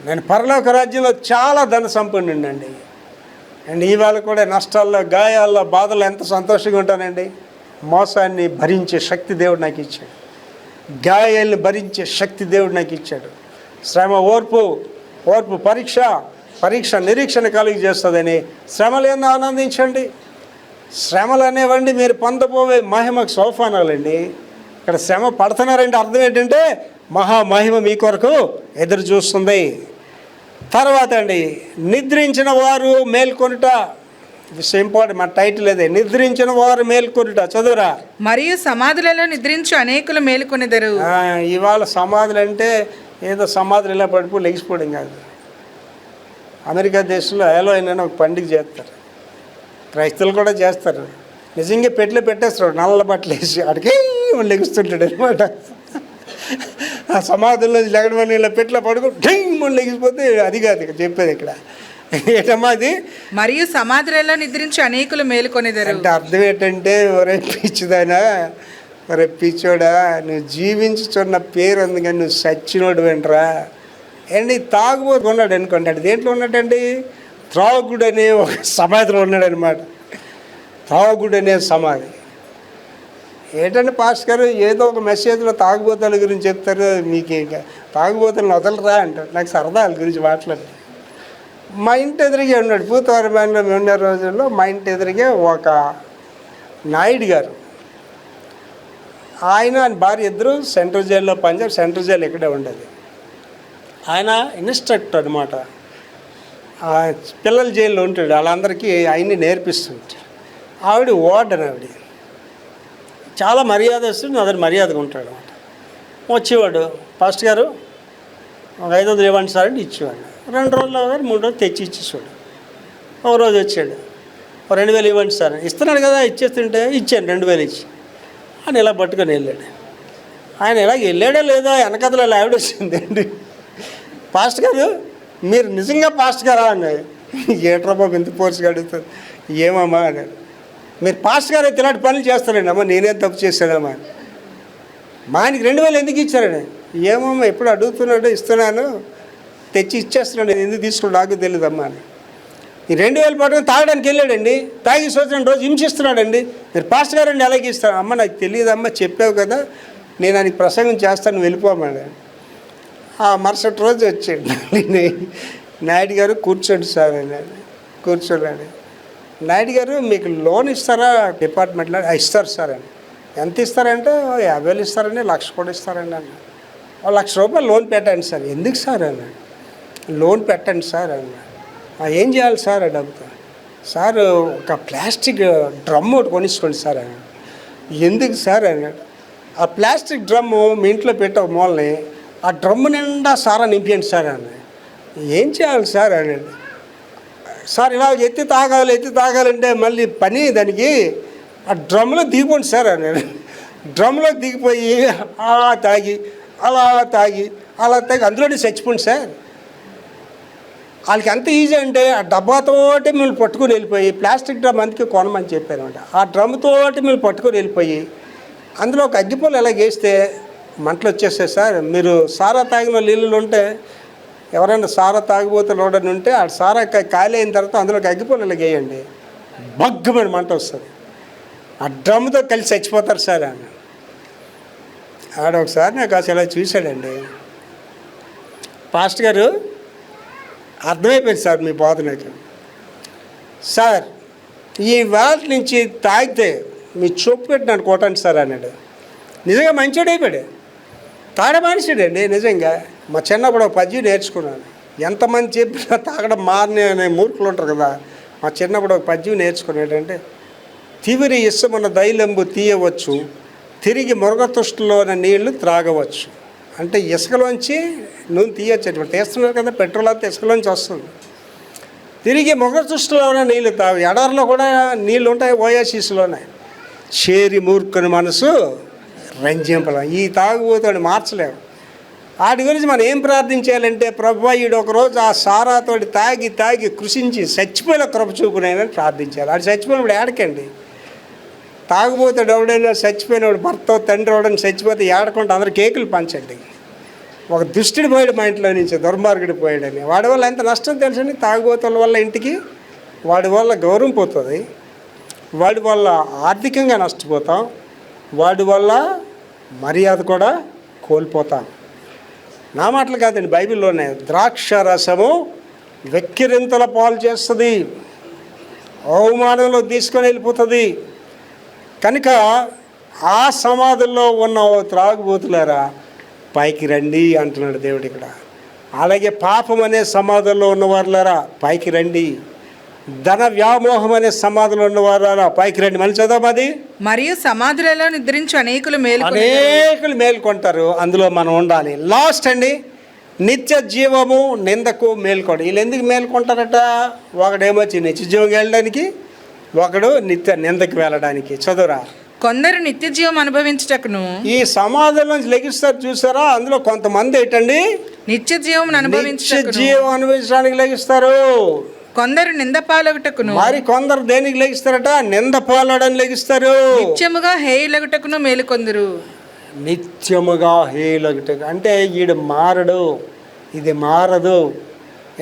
నేను పరలోక రాజ్యంలో చాలా ధన సంపన్నుండండి. అండ్ ఇవాళ కూడా నష్టాల్లో, గాయాల్లో, బాధల్లో ఎంత సంతోషంగా ఉంటానండి. మోసాన్ని భరించే శక్తి దేవుడు నాకు ఇచ్చాడు. గాయాలను భరించే శక్తి దేవుడు నాకు ఇచ్చాడు. శ్రమ ఓర్పు పరీక్ష నిరీక్షణ కలిగి చేస్తుందని శ్రమలు ఏందో ఆనందించండి. శ్రమలు అనేవండి మీరు పొందబోయే మహిమకు సోపానాలండి. ఇక్కడ శ్రమ పడుతున్నారంటే అర్థం ఏంటంటే మహామహిమ మీ కొరకు ఎదురు చూస్తుంది. తర్వాత అండి, నిద్రించిన వారు మేల్కొనుట. ఇంపార్టెంట్, మన టైటిల్ అదే, నిద్రించిన వారు మేల్కొనుట. చదువురా. మరియు సమాధులలో నిద్రించు అనేకులు మేలుకొనెదరు. ఇవాళ సమాధులు అంటే ఏదో సమాధులు ఇలా పడిపో లెగిసిపోవడం కాదు. అమెరికా దేశంలో హలోవిన్ అని ఒక పండుగ చేస్తారు, క్రైస్తవులు కూడా చేస్తారు. నిజంగా పెట్టేస్తాడు, నల్ల బట్టలు వేసి అడిగే లెగుస్తుంటాడు అనమాట. ఆ సమాధుల్లో లెగడం వల్ల ఇలా పెట్ల పడుకో ఢింగ్ లెగిసిపోతే అది కాదు ఇక చెప్పేది ఇక్కడ. ఏంటమ్మా అది? మరియు సమాధులలో నిద్రించి అనేకులు మేలుకొనేదారు అంటే అర్థం ఏంటంటే, ఒరే పిచ్చిదానా, ఒరే పిచ్చోడా, నువ్వు జీవించుచున్న పేరు ఉంది కానీ నువ్వు సచ్చినోడు వెంటరా. అండి తాగుబోతు ఉన్నాడు అనుకోండి, అంటే దేంట్లో ఉన్నాడండి? త్రాగుడు అనే ఒక సమాధిలో ఉన్నాడు అనమాట. త్రాగుడు అనే సమాధి. ఏంటంటే పాస్టర్ గారు ఏదో ఒక మెసేజ్లో తాగుబోతుల గురించి చెప్తారు, మీకు ఇంకా తాగుబోతులను వదలరా అంటారు. నాకు సరదా వాళ్ళ గురించి మాట్లాడి. మా ఇంటి ఎదురుగే ఉన్నాడు, పూతవరమాన్లో మేము ఉన్న రోజుల్లో మా ఇంటి ఎదురుగే ఒక నాయుడు గారు, ఆయన భార్య ఇద్దరు సెంట్రల్ జైల్లో పనిచేసి, సెంట్రల్ జైలు ఇక్కడే ఉండేది. ఆయన ఇన్స్ట్రక్టర్ అనమాట, పిల్లల జైల్లో ఉంటాడు, వాళ్ళందరికీ ఆయన్ని నేర్పిస్తుంటాడు. ఆవిడ వార్డెన్, ఆవిడ చాలా మర్యాద వస్తుంది, అతను మర్యాదగా ఉంటాడు అనమాట. వచ్చేవాడు, పాస్టర్ గారు ఒక 500 ఇవ్వండి సార్ అంటే ఇచ్చేవాడు. 2 రోజులు 3 రోజులు తెచ్చి ఇచ్చేసాడు. ఒక రోజు వచ్చాడు, 2000 ఇవ్వండి సార్, ఇస్తున్నాడు కదా ఇచ్చేస్తుంటే ఇచ్చాను 2000 ఇచ్చి అని ఇలా పట్టుకొని వెళ్ళాడు. ఆయన ఇలా వెళ్ళాడో లేదో వెనకదలో ఆవిడ వచ్చిందండి, పాస్టర్ గారు మీరు నిజంగా పాస్టర్ గారా అన్నాడు. ఏట్రా బాబు ఇంత పోర్సుగా అడుగుతుంది, ఏమమ్మా అన్నాడు. మీరు పాస్టర్ గారు అయితే ఇలాంటి పనులు చేస్తారండి. అమ్మ నేనేం తప్పు చేశాడమ్మా, మా ఆయనకి 2000 ఎందుకు ఇచ్చారండి? ఏమమ్మా ఎప్పుడు అడుగుతున్నాడు, ఇస్తున్నాను, తెచ్చి ఇచ్చేస్తున్నాడు, ఎందుకు తీసుకున్నాడు నాకు తెలియదమ్మా అని. ఈ 2000 పట్టుకొని తాగడానికి వెళ్ళాడండి, తాగి సంవత్సరం రోజు హింసిస్తున్నాడండి. మీరు పాస్టర్ గారండి ఎలాగ ఇస్తాను? అమ్మ నాకు తెలియదమ్మా, చెప్పావు కదా, నేను ఆయనకి ప్రసంగం చేస్తాను, వెళ్ళిపోమని. ఆ మరుసటి రోజు వచ్చాడు నాయుడు గారు, కూర్చోండి సార్ అన్నాడు. కూర్చోలేండి. నాయుడు గారు మీకు లోన్ ఇస్తారా డిపార్ట్మెంట్లో? ఇస్తారు సార్ అని. ఎంత ఇస్తారంటే 50,000 ఇస్తారండి, 1,00,000 కూడా ఇస్తారండి అన్న. 1,00,000 రూపాయలు లోన్ పెట్టండి సార్. ఎందుకు సార్ అన్నాడు. లోన్ పెట్టండి సార్ అన్నాడు. ఏం చేయాలి సార్ ఆ డబ్బుతో? సార్ ఒక ప్లాస్టిక్ డ్రమ్ ఒకటి కొనిసుకోండి సార్ అన్నాడు. ఎందుకు సార్ అన్నాడు. ఆ ప్లాస్టిక్ డ్రమ్ము మీ ఇంట్లో పెట్టే మూలని ఆ డ్రమ్ము నిండా సారా నింపేయండి సార్ అన్నాడు. ఏం చేయాలి సార్ అన్నాడు. సార్ ఇలా ఎత్తి తాగాలంటే మళ్ళీ పని దానికి, ఆ డ్రమ్లో దిగిపోండి సార్ అన్నాడు. డ్రమ్లో దిగిపోయి అలా తాగి అందులోనే చచ్చిపోండి సార్. వాళ్ళకి ఎంత ఈజీ అంటే ఆ డబ్బాతోటి మిమ్మల్ని పట్టుకొని వెళ్ళిపోయి, ప్లాస్టిక్ డ్రమ్ అందుకే కొనమని చెప్పారనమాట. ఆ డ్రమ్తోటి మిమ్మల్ని పట్టుకొని వెళ్ళిపోయి అందులో ఒక అగ్గిపొలు ఎలా వేస్తే మంటలు వచ్చేస్తాయి సార్. మీరు సారా తాగిన నీళ్ళు ఉంటే, ఎవరైనా సారా తాగిపోతే లోడని ఉంటే ఆ సారా ఖాళీ అయిన తర్వాత అందులోకి అగ్గిపొలు ఇలా వేయండి, బగ్గమని మంట వస్తుంది, ఆ డ్రమ్తో కలిసి చచ్చిపోతారు సార్ అని. ఒకసారి నాకు అసలు ఇలా చూశాడండి. పాస్టర్ గారు అర్థమైపోయింది సార్ మీ బాధ నాకు. సార్ ఈ వాటి నుంచి తాగితే మీ చొప్పు పెట్టి నన్ను కొట్టండి సార్ అన్నాడు. నిజంగా మంచోడు అయిపోయాడు, తాగడమానేసాడండి. నిజంగా మా చిన్నప్పుడు ఒక పద్యం నేర్చుకున్నాను. ఎంతమంది చెప్పినా తాగడం మారనే మూర్ఖులు ఉంటారు కదా. మా చిన్నప్పుడు ఒక పద్యం నేర్చుకున్నాడంటే, తివిరి ఇసుమున్న దైలంబు తీయవచ్చు, తిరిగి మురగతుష్టిలోని నీళ్లు త్రాగవచ్చు. అంటే ఇసుకలోంచి నూనె తీయచ్చు, ఇప్పుడు తీస్తున్నారు కదా, పెట్రోల్ అంతా ఇసుకలోంచి వస్తుంది. తిరిగి మురగతుష్టిలోనే నీళ్ళు తాగు, ఎడారిలో కూడా నీళ్ళు ఉంటాయి, ఓయాసిస్లోనే. చేరి మూర్ఖుని మనసు రంజింపలేం. ఈ తాగుబోతాడు మార్చలేము. వాటి గురించి మనం ఏం ప్రార్థించాలంటే, ప్రభువా ఈడు ఒకరోజు ఆ సారాతోటి తాగి కృషించి చచ్చిపోయిన కృప చూపునైనా ప్రార్థించాలి. ఆడు చచ్చిపోయినప్పుడు ఏడకండి. తాగుబోతాడు ఎవడైనా చచ్చిపోయినప్పుడు, భర్త తండ్రి ఎవడైనా చచ్చిపోతే ఏడకుండా అందరు కేకులు పంచండి. ఒక దుష్టుడు పోయాడు మా ఇంట్లో నుంచి, దుర్మార్గుడు పోయాడని. వాడి వల్ల ఎంత నష్టం తెలుసండి. తాగుబోతుల వల్ల ఇంటికి, వాడి వల్ల గౌరవం పోతుంది, వాడి వల్ల ఆర్థికంగా నష్టపోతాం, వాడి వల్ల మర్యాద కూడా కోల్పోతాం. నా మాటలు కాదండి, బైబిల్లోనే. ద్రాక్ష రసము వెక్కిరింతల పాలు చేస్తుంది, అవమానంలో తీసుకొని వెళ్ళిపోతుంది. కనుక ఆ సమాధుల్లో ఉన్న త్రాగుబోతులారా పైకి రండి అంటున్నాడు దేవుడు ఇక్కడ. అలాగే పాపం అనే సమాధుల్లో ఉన్నవారులారా పైకి రండి, ధన వ్యామోహం అనే సమాధిలో ఉన్నవారులారా పైకి రండి. మళ్ళీ చదవం అది. మరియు సమాధులలో నిద్రించు అనేకులు మేల్కొంటారు, అందులో మనం ఉండాలి. లాస్ట్ అండి, నిత్య జీవము నిందకు మేల్కోడు. వీళ్ళు ఎందుకు మేల్కొంటారట? ఒకడేమో నిత్య జీవం వెళ్ళడానికి, ఒకడు నిత్య నిందకి వెళ్ళడానికి. చదువురా. కొందరు నిత్య జీవం అనుభవించుటకును, ఈ సమాధుల నుంచి లెగిస్తారు చూసారా, అందులో కొంతమంది ఏంటండి నిత్య జీవం అనుభవించడానికి లెగిస్తారు. కొందరు నింద పాలగుటకును, మరి కొందరు దేనికి లెగిస్తారట? నింద పాలడానికి లెగిస్తారు. నిత్యముగా హేయులగుటకును మేలుకొందరు. నిత్యముగా హేయులగుటకు అంటే ఈడు మారడు, ఇది మారదు.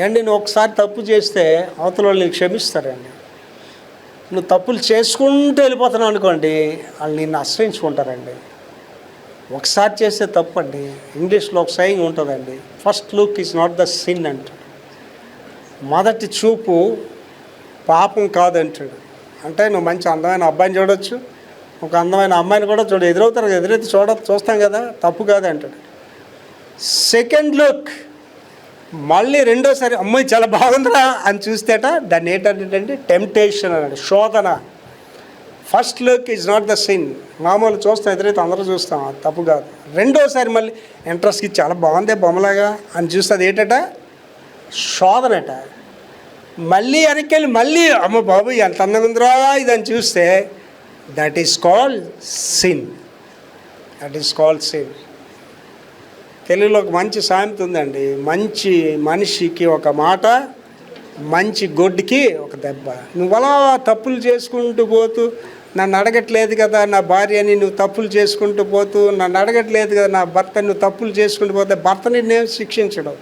ఏంటి, నువ్వు ఒకసారి తప్పు చేస్తే అవతల వాళ్ళు నీకు క్షమిస్తారండి. నువ్వు తప్పులు చేసుకుంటూ వెళ్ళిపోతున్నావు అనుకోండి, వాళ్ళు నిన్ను ఆశ్రయించుకుంటారండి. ఒకసారి చేస్తే తప్పు అండి. ఇంగ్లీష్లో ఒక సైయింగ్ ఉంటుందండి, first look is not the sin అంటాడు. మొదటి చూపు పాపం కాదంటాడు. అంటే నువ్వు మంచి అందమైన అబ్బాయిని చూడొచ్చు, ఒక అందమైన అమ్మాయిని కూడా ఎదురైతే చూస్తాం కదా, తప్పు కాదు అంటాడు. సెకండ్ లుక్, మళ్ళీ రెండోసారి అమ్మాయి చాలా బాగుందిరా అని చూస్తేట దాన్ని ఏంటంటే టెంప్టేషన్ అన్నాడు, శోధన. First look is not the sin. మామూలు చూస్తాం, ఎదురైతే అందరూ చూస్తాం, అది తప్పు కాదు. రెండోసారి మళ్ళీ ఇంట్రెస్ట్కి చాలా బాగుందే బొమ్మలాగా అని చూస్తే అది ఏంటట? శోధనట. మళ్ళీ వెనక్కి మళ్ళీ అమ్మ బాబు ఎంత అందంగా ఉందిరా ఇదని చూస్తే that is called sin. That is called sin. తెలుగులో ఒక మంచి సామెత ఉందండి, మంచి మనిషికి ఒక మాట, మంచి గొడ్డుకి ఒక దెబ్బ. నువ్వు అలా తప్పులు చేసుకుంటూ పోతూ, నన్ను అడగట్లేదు కదా నా భార్యని, నువ్వు తప్పులు చేసుకుంటూ పోతూ, నన్ను అడగట్లేదు కదా నా భర్త, నువ్వు తప్పులు చేసుకుంటూ పోతే భర్తని నేను శిక్షించడం,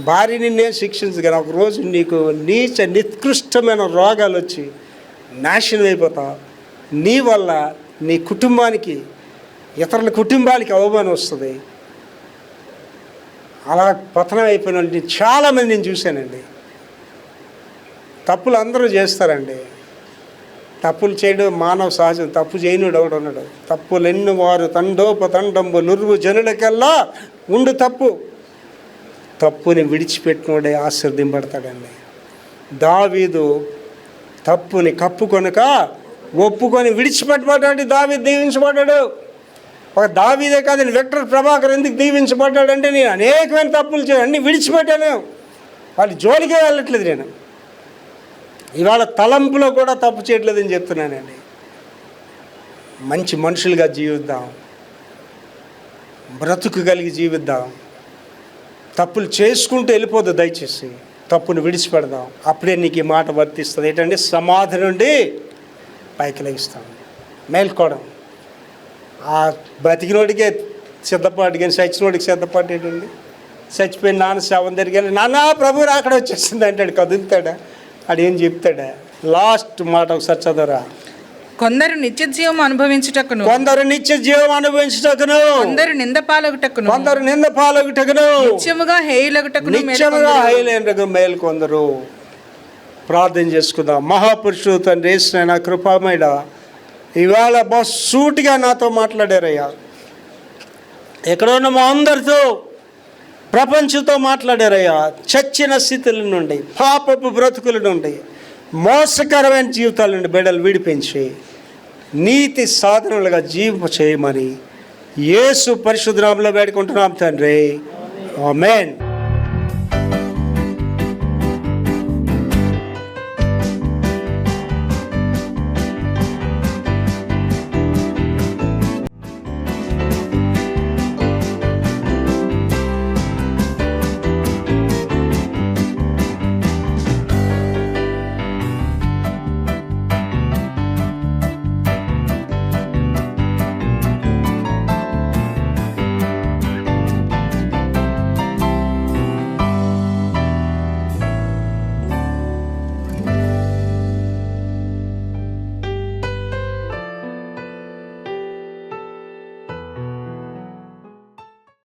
భార్యని నేను శిక్షించగలను. ఒకరోజు నీకు నికృష్టమైన రోగాలు వచ్చి నాశనం అయిపోతావు. నీ వల్ల నీ కుటుంబానికి, ఇతరుల కుటుంబాలకి అవమానం వస్తుంది. అలా పతనం అయిపోయిన వాళ్ళని చాలామంది నేను చూశానండి. తప్పులు అందరూ చేస్తారండి. తప్పులు చేయడం మానవ సహజం, తప్పు చేయనుడు ఒకడు ఉన్నాడు. తప్పులెన్ను వారు తండోపతండంబు నురువు జనులకల్లా ఉండు తప్పు. తప్పుని విడిచిపెట్టినోడే ఆశీర్వదింపడతాడండి. దావీదు తప్పుని కప్పుకొనక ఒప్పుకొని విడిచిపెట్టబడ్డాడు. దావీదు దీవించబడ్డాడు. ఒక దావీదే కాదు, విక్టర్ ప్రభాకర్ ఎందుకు దీవించబడ్డాడంటే నేను అనేకమైన తప్పులు అన్నీ విడిచిపెట్టాను, వాళ్ళ జోలికే వెళ్ళట్లేదు. నేను ఇవాళ తలంపులో కూడా తప్పు చేయట్లేదని చెప్తున్నానండి. మంచి మనుషులుగా జీవిద్దాం, బ్రతుకు కలిగి జీవిద్దాం. తప్పులు చేసుకుంటూ వెళ్ళిపోద్దు, దయచేసి తప్పును విడిచిపెడదాం. అప్పుడే నీకు ఈ మాట వర్తిస్తుంది. ఏంటంటే సమాధి నుండి పైకి లెగిస్తాం, మేల్కోవడం. ఆ బ్రతికినోడికే సిద్ధపాటు, కానీ చచ్చినోడికి సిద్ధపాటు ఏంటండి? చచ్చిపోయిన నాన్న శవం దగ్గరికి వెళ్ళి నాన్న ప్రభు అక్కడ వచ్చేసింది అంటాడు. కదులుతాడా? అదేం చెప్తాడా? లాస్ట్ మాట ఒకసారి చదవరా. కొందరు నిత్య జీవం అనుభవించుటకును, కొందరు నిత్య జీవం అనుభవించుటకును, కొందరు నింద పాలగుటకును, కొందరు నింద పాలగుటకును, నిత్యముగా హేయులగుటకును, నిత్యముగా హేయులగుటకును మేల్కొందరు. ప్రార్థన చేసుకుందాం. మహాపురుషుడు తండ్రి యేసునైనా కృపామయుడా, ఇవాళ సూటిగా నాతో మాట్లాడారయ్యా. ఎక్కడో ఉన్న మా అందరితో, ప్రపంచంతో మాట్లాడారయ్యా. చచ్చిన స్థితుల నుండి, పాపపు బ్రతుకుల నుండి, మోసకరమైన జీవితాల నుండి బిడ్డలు విడిపించి నీతి సాధనలుగా జీవింప చేయమని యేసు పరిశుద్ధ నామములో వేడుకుంటున్నాం తండ్రి. ఆమేన్.